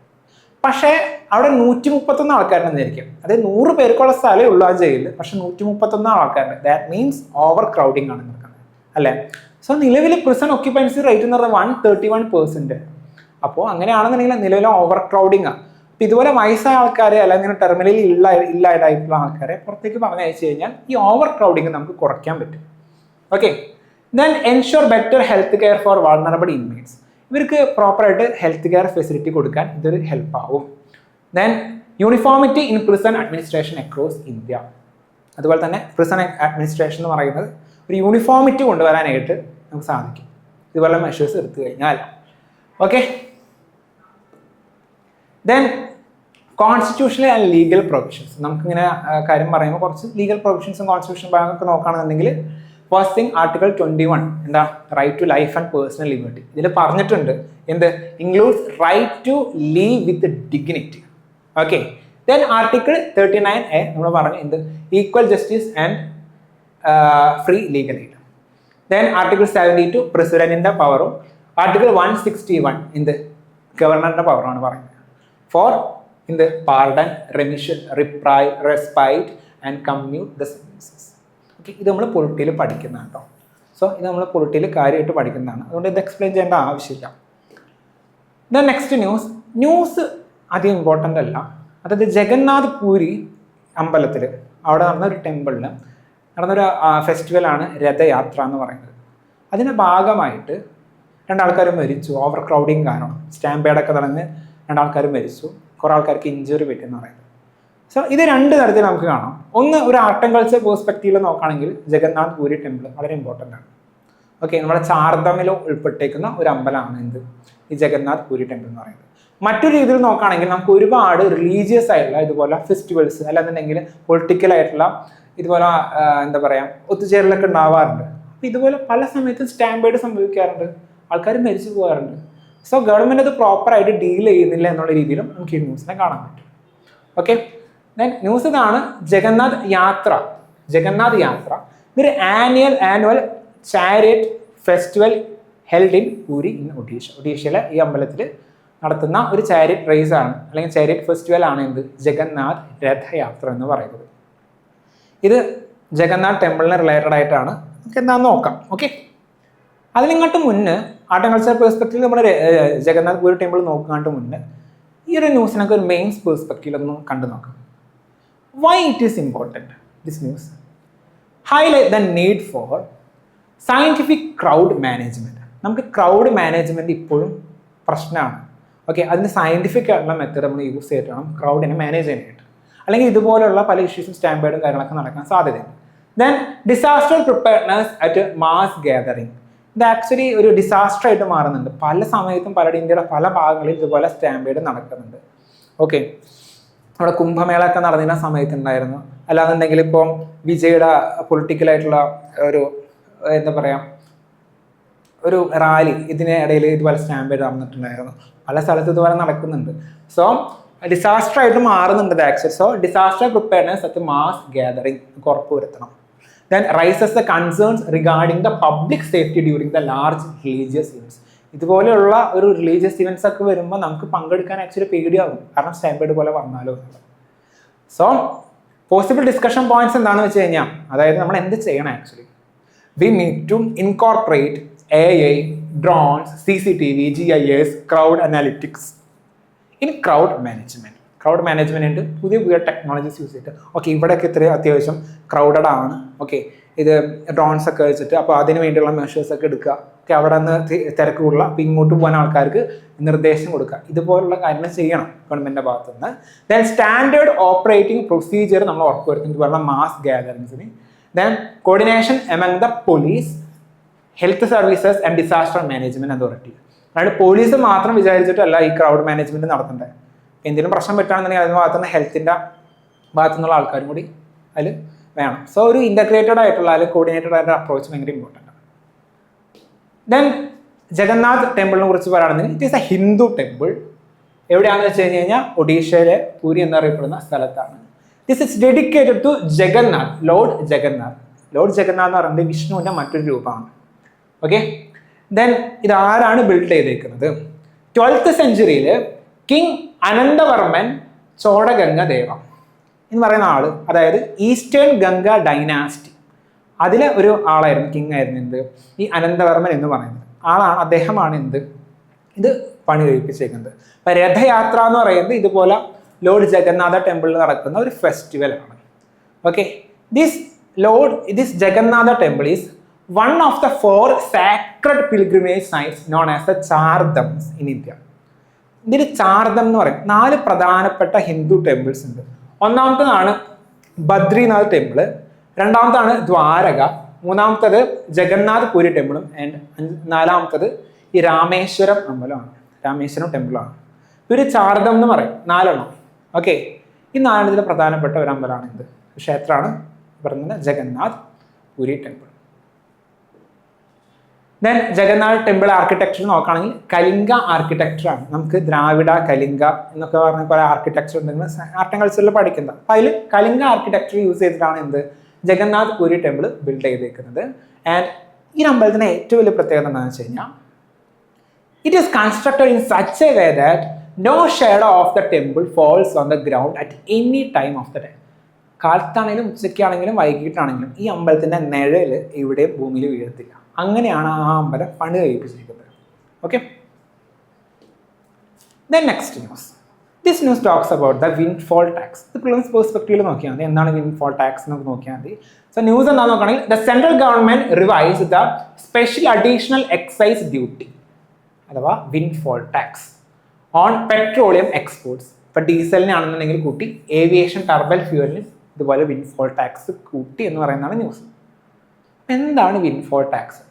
പക്ഷേ അവിടെ 131 ആൾക്കാരുണ്ടെന്നായിരിക്കും. അതായത് 100 പേർക്കുള്ള സ്ഥലമേ ഉള്ളൂ ആ ജയിലിൽ, പക്ഷെ 131 ആൾക്കാരുണ്ട്. ദാറ്റ് മീൻസ് ഓവർ ക്രൗഡിങ് ആണ് നടക്കുന്നത്, അല്ലേ? സോ നിലവിൽ പ്രിസൺ ഒക്യുപ്പൻസി റേറ്റ് എന്ന് പറഞ്ഞാൽ 131%. അപ്പോൾ അങ്ങനെയാണെന്നുണ്ടെങ്കിൽ നിലവിലെ ഓവർ ക്രൗഡിങ് ആണ്. അപ്പം ഇതുപോലെ വയസ്സായ ആൾക്കാരെ അല്ലെങ്കിൽ ടെർമിനലിൽ ഇല്ലാതായിട്ടുള്ള ആൾക്കാരെ പുറത്തേക്ക് പറഞ്ഞയച്ചു കഴിഞ്ഞാൽ ഈ ഓവർ ക്രൗഡിങ് നമുക്ക് കുറയ്ക്കാൻ പറ്റും. Okay, then ensure better health care for vulnerable inmates. ഇവർക്ക് പ്രോപ്പറായിട്ട് ഹെൽത്ത് കെയർ ഫെസിലിറ്റി കൊടുക്കാൻ ഇതൊരു ഹെൽപ്പാവും. Then uniformity in prison administration across India. അതുപോലെ തന്നെ പ്രിസൺ അഡ്മിനിസ്ട്രേഷൻ എന്ന് പറയുന്നത് ഒരു യൂണിഫോമിറ്റി കൊണ്ടുവരാനായിട്ട് നമുക്ക് സാധിക്കും ഇതുപോലെ മെഷേഴ്സ് എടുത്തു കഴിഞ്ഞാൽ. Okay, then constitutional and legal provisions. നമുക്കിങ്ങനെ കാര്യം പറയുമ്പോൾ കുറച്ച് ലീഗൽ പ്രൊവിഷൻസും കോൺസ്റ്റിറ്റ്യൂഷൻ ഭാഗമൊക്കെ നോക്കുകയാണെന്നുണ്ടെങ്കിൽ ഫസ്റ്റ് തിങ് ആർട്ടിക്കിൾ 21 എന്താ, right to life and personal liberty. ഇതിൽ പറഞ്ഞിട്ടുണ്ട് includes right to live with dignity. Okay, then article 39A നമ്മൾ പറഞ്ഞു എന്ത്, equal justice and free legal aid. Then article 72 പ്രസിഡന്റിന്റെ പവറും ആർട്ടിക്കിൾ 161 എന്ത്, ഗവർണറിന്റെ പവറാണ് പറയുന്നത്. ഫോർ എന്ത്, pardon, remission, respite and commute the sentences. Okay, ഇത് നമ്മൾ പൊളിറ്റിയിൽ പഠിക്കുന്നതാണ് കേട്ടോ. സോ ഇത് നമ്മൾ പൊളിറ്റിയിൽ കാര്യമായിട്ട് പഠിക്കുന്നതാണ്, അതുകൊണ്ട് ഇത് എക്സ്പ്ലെയിൻ ചെയ്യേണ്ട ആവശ്യമില്ല. ദെൻ നെക്സ്റ്റ് ന്യൂസ് അധികം ഇമ്പോർട്ടൻ്റ് അല്ല. അതായത് ജഗന്നാഥ് പൂരി അമ്പലത്തിൽ അവിടെ നടന്ന ഒരു ടെമ്പിളിൽ നടന്നൊരു ഫെസ്റ്റിവലാണ് രഥയാത്ര എന്ന് പറയുന്നത്. അതിൻ്റെ ഭാഗമായിട്ട് രണ്ടാൾക്കാർ മരിച്ചു, ഓവർ ക്രൗഡിങ് കാരണം. സ്റ്റാമ്പേഡൊക്കെ നടന്ന് രണ്ടാൾക്കാർ മരിച്ചു, കുറേ ആൾക്കാർക്ക് ഇഞ്ചുറി പറ്റിയെന്ന് പറയുന്നത്. സോ ഇത് രണ്ട് തരത്തിൽ നമുക്ക് കാണാം. ഒന്ന്, ഒരു ആർട്ട് ആൻഡ് കൾച്ചർ പെർസ്പെക്റ്റീവിൽ നോക്കുകയാണെങ്കിൽ ജഗന്നാഥ് പൂരി ടെമ്പിൾ വളരെ ഇമ്പോർട്ടൻ്റ് ആണ്. ഓക്കെ, നമ്മുടെ ചാർധാമിൽ ഉൾപ്പെട്ടേക്കുന്ന ഒരു അമ്പലമാണ് എന്ത്, ഈ ജഗന്നാഥ് പൂരി ടെമ്പിൾ എന്ന് പറയുന്നത്. മറ്റൊരു രീതിയിൽ നോക്കുകയാണെങ്കിൽ നമുക്ക് ഒരുപാട് റിലീജിയസ് ആയിട്ടുള്ള ഇതുപോലെ ഫെസ്റ്റിവൽസ് അല്ലാന്നുണ്ടെങ്കിൽ പൊളിറ്റിക്കൽ ആയിട്ടുള്ള ഇതുപോലെ എന്താ പറയുക ഒത്തുചേരലൊക്കെ ഉണ്ടാവാറുണ്ട്. അപ്പം ഇതുപോലെ പല സമയത്തും സ്റ്റാമ്പേഡ് സംഭവിക്കാറുണ്ട്, ആൾക്കാർ മരിച്ചു പോകാറുണ്ട്. സോ ഗവൺമെൻറ് അത് പ്രോപ്പറായിട്ട് ഡീൽ ചെയ്യുന്നില്ല എന്നുള്ള രീതിയിലും നമുക്ക് ഈ ന്യൂസിനെ കാണാൻ പറ്റും. ഓക്കെ, ദെൻ ന്യൂസ് ഇതാണ്, ജഗന്നാഥ് യാത്ര. ഇതൊരു annual chariot festival held in puri in ഒഡീഷയിലെ ഈ അമ്പലത്തിൽ നടത്തുന്ന ഒരു ചാരിയറ്റ് റേസ് ആണ്, അല്ലെങ്കിൽ ചാരിയറ്റ് ഫെസ്റ്റിവൽ ആണ് എന്ത്, ജഗന്നാഥ് രഥയാത്ര എന്ന് പറയുന്നത്. ഇത് ജഗന്നാഥ് ടെമ്പിളിന് റിലേറ്റഡ് ആയിട്ടാണ്, നമുക്ക് എന്താണെന്ന് നോക്കാം. ഓക്കെ, അതിനിങ്ങോട്ട് മുന്നേ ആർട്ട് ആൻഡ് കൾച്ചർ പെർസ്പെക്റ്റീവ് നമ്മുടെ ജഗന്നാഥ് പൂരി ടെമ്പിൾ നോക്കാണ്ട് മുന്നേ ഈ ഒരു ന്യൂസിനൊക്കെ ഒരു മെയിൻ പെർസ്പെക്റ്റീവ് ഒന്ന് കണ്ടു നോക്കാം. Y it is important this news? Highlight the need four scientific crowd management. നമുക്ക് ക്രൗഡ് മാനേജ്മെൻറ്റ് ഇപ്പോഴും പ്രശ്നമാണ്. ഓക്കെ, അതിന് സയൻറ്റിഫിക് ആയിട്ടുള്ള മെത്തേഡ് നമ്മൾ യൂസ് ചെയ്തിട്ട് വേണം ക്രൗഡിനെ മാനേജ് ചെയ്യാനായിട്ട്, അല്ലെങ്കിൽ ഇതുപോലുള്ള പല ഇഷ്യൂസും സ്റ്റാമ്പേഡും കാര്യങ്ങളൊക്കെ നടക്കാൻ സാധ്യതയുണ്ട്. Then disaster preparedness at mass gathering. ഇത് ആക്ച്വലി ഒരു ഡിസാസ്റ്റർ ആയിട്ട് മാറുന്നുണ്ട്. പല സമയത്തും ഇന്ത്യയുടെ പല ഭാഗങ്ങളിൽ ഇതുപോലെ സ്റ്റാമ്പേഡ് നടക്കുന്നുണ്ട്. ഓക്കെ, അവിടെ കുംഭമേള ഒക്കെ നടന്നിരുന്ന സമയത്തുണ്ടായിരുന്നു. അല്ലാന്നുണ്ടെങ്കിൽ ഇപ്പം വിജയുടെ പൊളിറ്റിക്കലായിട്ടുള്ള ഒരു എന്താ പറയുക ഒരു റാലി, ഇതിന് ഇടയിൽ ഇതുപോലെ സ്റ്റാമ്പേഡ് നടന്നിട്ടുണ്ടായിരുന്നു. പല സ്ഥലത്തും ഇതുപോലെ നടക്കുന്നുണ്ട്. സോ ഡിസാസ്റ്റർ ആയിട്ട് മാറുന്നുണ്ട് ഇത് actually. So disaster preparedness at mass gathering ഉറപ്പുവരുത്തണം. Then rises the concerns regarding the public safety during the large religious events. ഇതുപോലെയുള്ള ഒരു റിലീജിയസ് ഇവൻറ്റ്സ് ഒക്കെ വരുമ്പോൾ നമുക്ക് പങ്കെടുക്കാൻ ആക്ച്വലി പേടിയാകും, കാരണം സ്റ്റാമ്പേഡ് പോലെ വന്നാലോ. സോ പോസിബിൾ ഡിസ്കഷൻ പോയിന്റ്സ് എന്താണെന്ന് വെച്ച് കഴിഞ്ഞാൽ, അതായത് നമ്മൾ എന്ത് ചെയ്യണം actually, we need to incorporate AI, drones, CCTV, GIS, crowd analytics in crowd management. Crowd management പുതിയ ടെക്നോളജീസ് യൂസ് ചെയ്തിട്ട്, ഓക്കെ ഇവിടെയൊക്കെ ഇത്രയും അത്യാവശ്യം ക്രൗഡഡ് ആണ്, ഓക്കെ ഇത് ഡ്രോൺസ് ഒക്കെ വെച്ചിട്ട് അപ്പോൾ അതിന് വേണ്ടിയുള്ള മെഷേഴ്സ് ഒക്കെ എടുക്കുക. ഓക്കെ, അവിടെ നിന്ന് തിരക്ക് കൂടുതൽ, അപ്പോൾ ഇങ്ങോട്ട് പോകാൻ ആൾക്കാർക്ക് നിർദ്ദേശം കൊടുക്കുക. ഇതുപോലുള്ള കാര്യങ്ങൾ ചെയ്യണം ഗവൺമെൻറ്റിൻ്റെ ഭാഗത്തു നിന്ന്. ദെൻ സ്റ്റാൻഡേർഡ് ഓപ്പറേറ്റിംഗ് പ്രൊസീജിയർ നമ്മൾ ഉറപ്പുവരുത്തുന്നത് ഇതുപോലുള്ള മാസ് ഗ്യാതറിങ്സിന്. Then coordination among the police, health services and disaster management authority. അതായത് പോലീസ് മാത്രം വിചാരിച്ചിട്ടല്ല ഈ ക്രൗഡ് മാനേജ്മെൻറ്റ് നടത്തേണ്ടത്. എന്തെങ്കിലും പ്രശ്നം പറ്റുകയാണെന്നുണ്ടെങ്കിൽ അതിന് ഭാഗത്തുനിന്ന് ഹെൽത്തിൻ്റെ ഭാഗത്തുനിന്നുള്ള ആൾക്കാരും കൂടി അതിൽ വേണം. സോ ഒരു ഇൻ്റഗ്രേറ്റഡ് ആയിട്ടുള്ള അല്ലെങ്കിൽ കോർഡിനേറ്റഡ് ആയിട്ടുള്ള അപ്രോച്ച് ഭയങ്കര ഇമ്പോർട്ടൻ്റ് ആണ്. ദെൻ ജഗന്നാഥ് ടെമ്പിളിനെ കുറിച്ച് പറയുകയാണെന്നുണ്ടെങ്കിൽ it is a Hindu temple. എവിടെയാണെന്ന് വെച്ച് കഴിഞ്ഞാൽ ഒഡീഷയിലെ പൂരി എന്നറിയപ്പെടുന്ന സ്ഥലത്താണ്. This is dedicated to Jagannath, lord Jagannath. Lord Jagannath എന്ന് പറയുന്നത് വിഷ്ണുവിൻ്റെ മറ്റൊരു രൂപമാണ്. ഓക്കെ, ദെൻ ഇതാരാണ് ബിൽഡ് ചെയ്തേക്കുന്നത്? 12th സെഞ്ച്വറിയിൽ കിങ് അനന്തവർമ്മൻ ചോടഗംഗ ദേവ എന്ന് പറയുന്ന ആള്, അതായത് ഈസ്റ്റേൺ ഗംഗ ഡൈനാസ്റ്റി അതിലെ ഒരു ആളായിരുന്നു, കിങ് ആയിരുന്നു എന്ത്, ഈ അനന്തവർമ്മൻ എന്ന് പറയുന്നത് ആളാണ്. അദ്ദേഹമാണ് എന്ത് ഇത് പണി കഴിപ്പിച്ചേക്കുന്നത്. അപ്പം രഥയാത്ര എന്ന് പറയുന്നത് ഇതുപോലെ ലോർഡ് ജഗന്നാഥ ടെമ്പിളിൽ നടക്കുന്ന ഒരു ഫെസ്റ്റിവലാണ്. Okay, this Jagannath temple is one of the 4 sacred pilgrimage sites known as the Chardhams in India. ഇതിൽ ചാർധം എന്ന് പറയും 4 പ്രധാനപ്പെട്ട ഹിന്ദു ടെമ്പിൾസ് ഉണ്ട്. ഒന്നാമത്തേതാണ് ബദ്രിനാഥ് ടെമ്പിള്, രണ്ടാമത്താണ് ദ്വാരക, മൂന്നാമത്തത് ജഗന്നാഥ് പൂരി ടെമ്പിളും, ആൻഡ് 4ാമത്തത് ഈ രാമേശ്വരം അമ്പലമാണ്, രാമേശ്വരം ടെമ്പിളാണ്. ഒരു ചാർധം എന്ന് പറയും 4 ഓക്കെ, ഈ 4 പ്രധാനപ്പെട്ട ഒരു അമ്പലമാണ് എന്ത്, ക്ഷേത്രമാണ് പറയുന്നത് Jagannath Puri temple. Then Jagannath temple architecture നോക്കുകയാണെങ്കിൽ കലിംഗ ആർക്കിടെക്ചറാണ്. നമുക്ക് ദ്രാവിഡ, കലിംഗ എന്നൊക്കെ പറഞ്ഞ കുറെ ആർക്കിടെക്ചർ ഉണ്ടെങ്കിൽ ആർട്ട് ആൻഡ് കൾച്ചറിൽ പഠിക്കുന്നത്. അപ്പോൾ അതിൽ കലിംഗ ആർക്കിടെക്ചർ യൂസ് ചെയ്തിട്ടാണ് എന്ത് ജഗന്നാഥ് പുരി ടെമ്പിൾ ബിൽഡ് ചെയ്തേക്കുന്നത്. ആൻഡ് ഈ അമ്പലത്തിന് ഏറ്റവും വലിയ പ്രത്യേകത എന്താണെന്ന് വെച്ച് കഴിഞ്ഞാൽ it is constructed in such a way that no shadow of the temple falls on the ground at any time of the day. കാലത്താണെങ്കിലും ഉച്ചയ്ക്കാണെങ്കിലും വൈകിട്ടാണെങ്കിലും ഈ അമ്പലത്തിൻ്റെ നിഴൽ എവിടെയും ഭൂമിയിൽ വീഴത്തില്ല. അങ്ങനെയാണ് ആ അമ്പലം പണി കഴിപ്പിച്ചിരിക്കുന്നത്. Okay, then next news. This news talks about the windfall tax. ഇത് പ്രിലിംസ് പെർസ്പെക്റ്റീവിൽ നോക്കിയാൽ മതി എന്താണ് വിൻഡ്ഫോൾ ടാക്സ് എന്നൊക്കെ നോക്കിയാൽ മതി. സോ ന്യൂസ് എന്താണെന്ന് നോക്കുകയാണെങ്കിൽ the central government revise the special additional excise duty അഥവാ വിൻഡ്ഫോൾ ടാക്സ് ഓൺ പെട്രോളിയം എക്സ്പോർട്സ്. ഇപ്പോൾ ഡീസലിനാണെന്നുണ്ടെങ്കിൽ കൂട്ടി, ഏവിയേഷൻ ടർബൽ ഫ്യൂവലിന് ഇതുപോലെ വിൻഡ്ഫോൾ ടാക്സ് കൂട്ടി എന്ന് പറയുന്നതാണ് ന്യൂസ്. എന്താണ് വിൻഡ്ഫോൾ ടാക്സ്?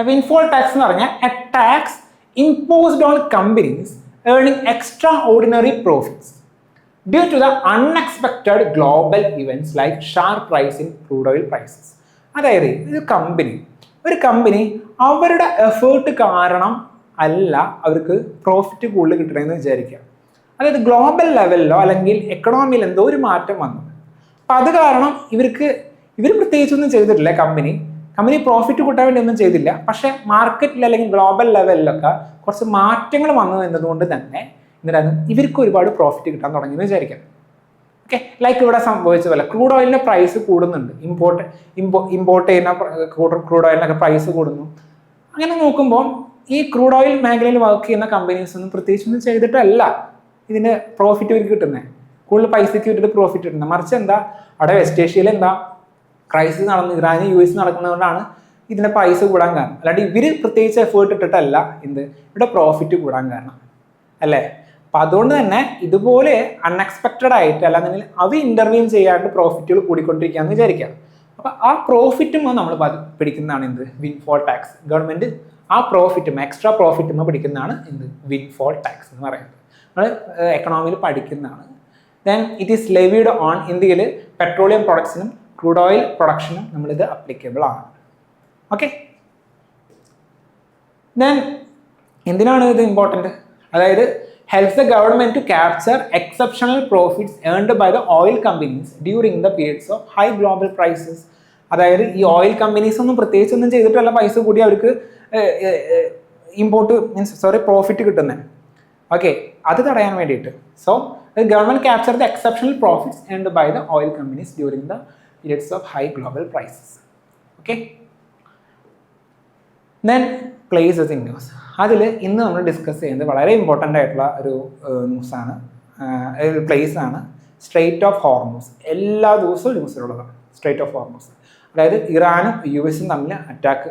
വിൻഡ്ഫോൾ ടാക്സ് എന്ന് പറഞ്ഞാൽ A tax imposed on companies earning extraordinary profits due to the unexpected global events like sharp rise in crude oil prices. അതായത് ഒരു കമ്പനി അവരുടെ എഫേർട്ട് കാരണം അല്ല അവർക്ക് പ്രോഫിറ്റ് കൂടുതൽ കിട്ടണമെന്ന് വിചാരിക്കുക. അതായത് ഗ്ലോബൽ ലെവലിലോ അല്ലെങ്കിൽ എക്കണോമിയിൽ എന്തോ ഒരു മാറ്റം വന്നു. അപ്പം അത് കാരണം ഇവർ പ്രത്യേകിച്ചൊന്നും ചെയ്തിട്ടില്ല. കമ്പനി പ്രോഫിറ്റ് കൂട്ടാൻ വേണ്ടി ഒന്നും ചെയ്തില്ല. പക്ഷേ മാർക്കറ്റിൽ അല്ലെങ്കിൽ ഗ്ലോബൽ ലെവലിലൊക്കെ കുറച്ച് മാറ്റങ്ങൾ വന്നു എന്നതുകൊണ്ട് തന്നെ എന്തിനാണ് ഇവർക്ക് ഒരുപാട് പ്രോഫിറ്റ് കിട്ടാൻ തുടങ്ങിയെന്ന് വിചാരിക്കാം. ഓക്കെ, ലൈക്ക് ഇവിടെ സംഭവിച്ച പോലെ ക്രൂഡ് ഓയിലിൻ്റെ പ്രൈസ് കൂടുന്നുണ്ട്. ഇമ്പോർട്ട് ചെയ്യുന്ന ക്രൂഡ് ഓയിലിനൊക്കെ പ്രൈസ് കൂടുന്നു. അങ്ങനെ നോക്കുമ്പോൾ ഈ ക്രൂഡ് ഓയിൽ മേഖലയിൽ വർക്ക് ചെയ്യുന്ന കമ്പനീസ് ഒന്നും പ്രത്യേകിച്ചൊന്നും ചെയ്തിട്ടല്ല ഇതിന് പ്രോഫിറ്റ് ഇവർക്ക് കിട്ടുന്നത്. കൂടുതൽ പൈസയ്ക്ക് വിട്ടിട്ട് പ്രോഫിറ്റ് കിട്ടുന്നത്. മറിച്ച് എന്താ, അവിടെ വെസ്റ്റ് ഏഷ്യയിൽ എന്താ ക്രൈസിസ് നടന്നു, ഇറാൻ US നടക്കുന്നതുകൊണ്ടാണ് ഇതിൻ്റെ പൈസ കൂടാൻ കാരണം. അല്ലാണ്ട് ഇവർ പ്രത്യേകിച്ച് എഫേർട്ട് ഇട്ടിട്ടല്ല ഇവിടെ പ്രോഫിറ്റ് കൂടാൻ കാരണം അല്ലേ. അപ്പം അതുകൊണ്ട് തന്നെ ഇതുപോലെ അൺഎക്സ്പെക്റ്റഡ് ആയിട്ട് അല്ലാന്നുണ്ടെങ്കിൽ അവ ഇൻ്റർവ്യൂൻ ചെയ്യാണ്ട് പ്രോഫിറ്റുകൾ കൂടിക്കൊണ്ടിരിക്കുകയെന്ന് വിചാരിക്കാം. അപ്പം ആ പ്രോഫിറ്റും നമ്മൾ പിടിക്കുന്നതാണ് വിൻഫോൾ ടാക്സ്. ഗവൺമെൻറ് ആ പ്രോഫിറ്റും എക്സ്ട്രാ പ്രോഫിറ്റും പിടിക്കുന്നതാണ് വിൻഫോൾ ടാക്സ് എന്ന് പറയുന്നത്. നമ്മൾ എക്കണോമിയിൽ പഠിക്കുന്നതാണ്. Then it is levied on ഇന്ത്യയിൽ പെട്രോളിയം പ്രൊഡക്ട്സിനും ക്രൂഡ് ഓയിൽ പ്രൊഡക്ഷനും നമ്മളിത് അപ്ലിക്കബിൾ ആണ്. ഓക്കെ, ദെൻ എന്തിനാണ് ഇത് ഇമ്പോർട്ടൻറ്റ്? അതായത് helps the government to capture exceptional profits earned by the oil companies during the periods of high global prices. അതായത് ഈ ഓയിൽ കമ്പനീസ് ഒന്നും പ്രത്യേകിച്ചൊന്നും ചെയ്തിട്ടല്ല പൈസ കൂടി അവർക്ക് പ്രോഫിറ്റ് കിട്ടുന്നത്. ഓക്കെ, അത് തടയാൻ വേണ്ടിയിട്ട്. So government capture the exceptional profits earned by the oil companies during the periods of high global prices. Okay, then places in news. അതിൽ ഇന്ന് നമ്മൾ ഡിസ്കസ് ചെയ്യുന്നത് വളരെ ഇമ്പോർട്ടൻ്റ് ആയിട്ടുള്ള ഒരു ന്യൂസാണ്, ഒരു പ്ലേസ് ആണ്, സ്ട്രെയ്റ്റ് ഓഫ് ഹോർമൂസ്. എല്ലാ ദിവസവും ന്യൂസിലുള്ളതാണ് സ്ട്രെയ്റ്റ് ഓഫ് ഹോർമൂസ്. അതായത് ഇറാനും US തമ്മിൽ അറ്റാക്ക്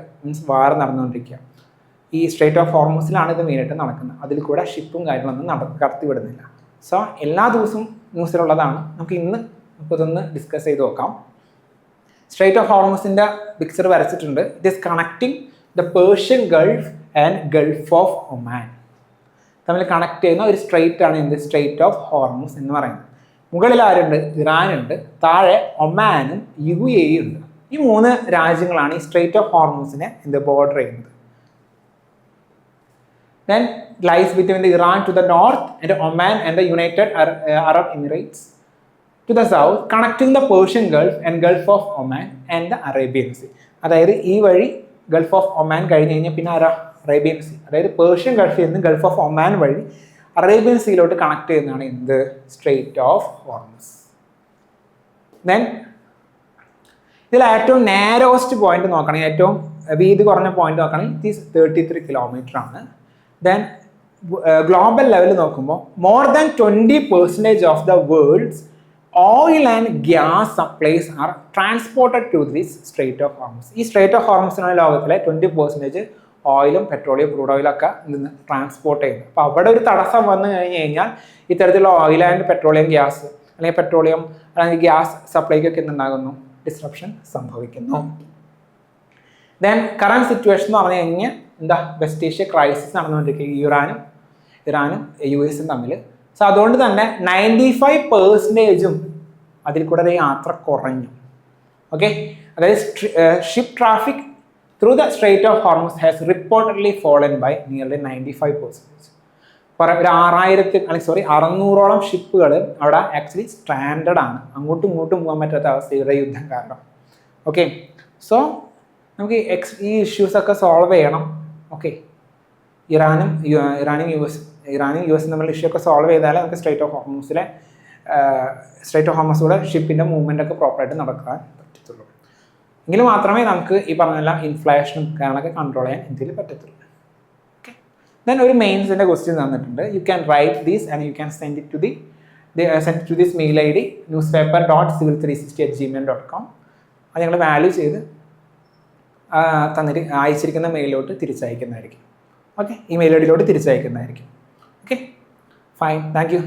വാർ നടന്നുകൊണ്ടിരിക്കുക. ഈ സ്ട്രെയ്റ്റ് ഓഫ് ഹോർമൂസിലാണ് ഇത് മെയിനായിട്ട് നടക്കുന്നത്. അതിൽ കൂടെ ഷിപ്പും കാര്യങ്ങളൊന്നും കടത്തി വിടുന്നില്ല. സോ എല്ലാ ദിവസവും ന്യൂസിലുള്ളതാണ്. നമുക്കിതൊന്ന് ഡിസ്കസ് ചെയ്ത് നോക്കാം. സ്ട്രെയ്റ്റ് ഓഫ് ഹോർമൂസിൻ്റെ പിക്ചർ വരച്ചിട്ടുണ്ട്. It is connecting the Persian Gulf and Gulf of Oman തമ്മിൽ കണക്ട് ചെയ്യുന്ന ഒരു സ്ട്രെയ്റ്റ് ആണ് സ്ട്രെയ്റ്റ് ഓഫ് ഹോർമൂസ് എന്ന് പറയുന്നത്. മുകളിൽ ആരുണ്ട്? ഇറാനുണ്ട്. താഴെ ഒമാനും UAE ഉണ്ട്. ഈ 3 രാജ്യങ്ങളാണ് ഈ സ്ട്രെയ്റ്റ് ഓഫ് ഹോർമൂസിനെ ബോർഡർ ചെയ്യുന്നത്. Then lies between the Iran to the north and Oman and the United Arab Emirates to the south, connecting the Persian Gulf and Gulf of Oman and the Arabian Sea. അതായത് ഈ വഴി ഗൾഫ് ഓഫ് ഒമാൻ കഴിഞ്ഞ് കഴിഞ്ഞാൽ പിന്നെ അറേബ്യൻ സീ, അതായത് പേർഷ്യൻ ഗൾഫിൽ നിന്ന് ഗൾഫ് ഓഫ് ഒമാൻ വഴി അറേബ്യൻ സീയിലോട്ട് കണക്ട് ചെയ്യുന്നതാണ് സ്ട്രെയ്റ്റ് ഓഫ് ഹോർമൂസ്. ദെൻ ഇതിൽ ഏറ്റവും നാരോസ്റ്റ് പോയിന്റ് നോക്കുകയാണെങ്കിൽ, ഏറ്റവും വീതി കുറഞ്ഞ പോയിന്റ് നോക്കുകയാണെങ്കിൽ ഇറ്റ് ഈസ് 33 കിലോമീറ്റർ ആണ്. ദെൻ ഗ്ലോബൽ ലെവലിൽ നോക്കുമ്പോൾ more than 20% of the world's oil and gas supplies are transported to this strait of Hormuz. ഈ സ്ട്രെയ്റ്റ് ഓഫ് ഹോർമൂസിനാണ് ലോകത്തിലെ 20% ഓയിലും പെട്രോളിയം ക്രൂഡ് ഓയിലൊക്കെ നിന്ന് ട്രാൻസ്പോർട്ട് ചെയ്യുന്നത്. അപ്പോൾ അവിടെ ഒരു തടസ്സം വന്നു കഴിഞ്ഞാൽ ഇത്തരത്തിലുള്ള ഓയിൽ ആൻഡ് പെട്രോളിയം ഗ്യാസ് അല്ലെങ്കിൽ പെട്രോളിയം അല്ലെങ്കിൽ ഗ്യാസ് സപ്ലൈക്കൊക്കെ എന്തുണ്ടാകുന്നു? ഡിസ്റപ്ഷൻ സംഭവിക്കുന്നു. ദെൻ കറണ്ട് സിറ്റുവേഷൻ എന്ന് പറഞ്ഞു കഴിഞ്ഞാൽ വെസ്റ്റ് ഏഷ്യ ക്രൈസിസ് നടന്നുകൊണ്ടിരിക്കുക ഇറാനും US തമ്മിൽ. സോ അതുകൊണ്ട് തന്നെ 95% അതിൽ കൂടെ യാത്ര കുറഞ്ഞു. ഓക്കെ, അതായത് ship traffic through the Strait of Hormuz has reportedly fallen by nearly 95%. ഒരു 600ഓളം ഷിപ്പുകൾ അവിടെ ആക്ച്വലി സ്ട്രാൻഡഡ് ആണ്, അങ്ങോട്ടും ഇങ്ങോട്ടും പോകാൻ പറ്റാത്ത അവസ്ഥയുടെ യുദ്ധം കാരണം. ഓക്കെ, സോ നമുക്ക് ഈ ഇഷ്യൂസൊക്കെ സോൾവ് ചെയ്യണം. ഓക്കെ, ഇറാനും യു എസും തമ്മിലുള്ള ഇഷ്യൂ ഒക്കെ സോൾവ് ചെയ്താലേ നമുക്ക് സ്ട്രൈറ്റ് ഓഫ് ഹോർമസിലൂടെ ഷിപ്പിൻ്റെ മൂവ്മെൻ്റ് ഒക്കെ പ്രോപ്പറായിട്ട് നടക്കാൻ പറ്റത്തുള്ളൂ. എങ്കിൽ മാത്രമേ നമുക്ക് ഈ പറഞ്ഞ ഇൻഫ്ലേഷനും കാര്യങ്ങളൊക്കെ കൺട്രോൾ ചെയ്യാൻ ഇന്ത്യയിൽ പറ്റത്തുള്ളൂ. ഓക്കെ, ദെൻ ഒരു മെയിൻസിൻ്റെ ക്വസ്റ്റ്യൻ തന്നിട്ടുണ്ട്. You can write these and you can send it to this mail ID newspaper.civil360@gmail.com. അത് ഞങ്ങൾ വാല്യൂ ചെയ്ത് അയച്ചിരിക്കുന്ന മെയിലോട്ട് തിരിച്ചയക്കുന്നതായിരിക്കും. ഓക്കെ, ഈ മെയിൽ ID തിരിച്ചയക്കുന്നതായിരിക്കും. Okay, fine, thank U.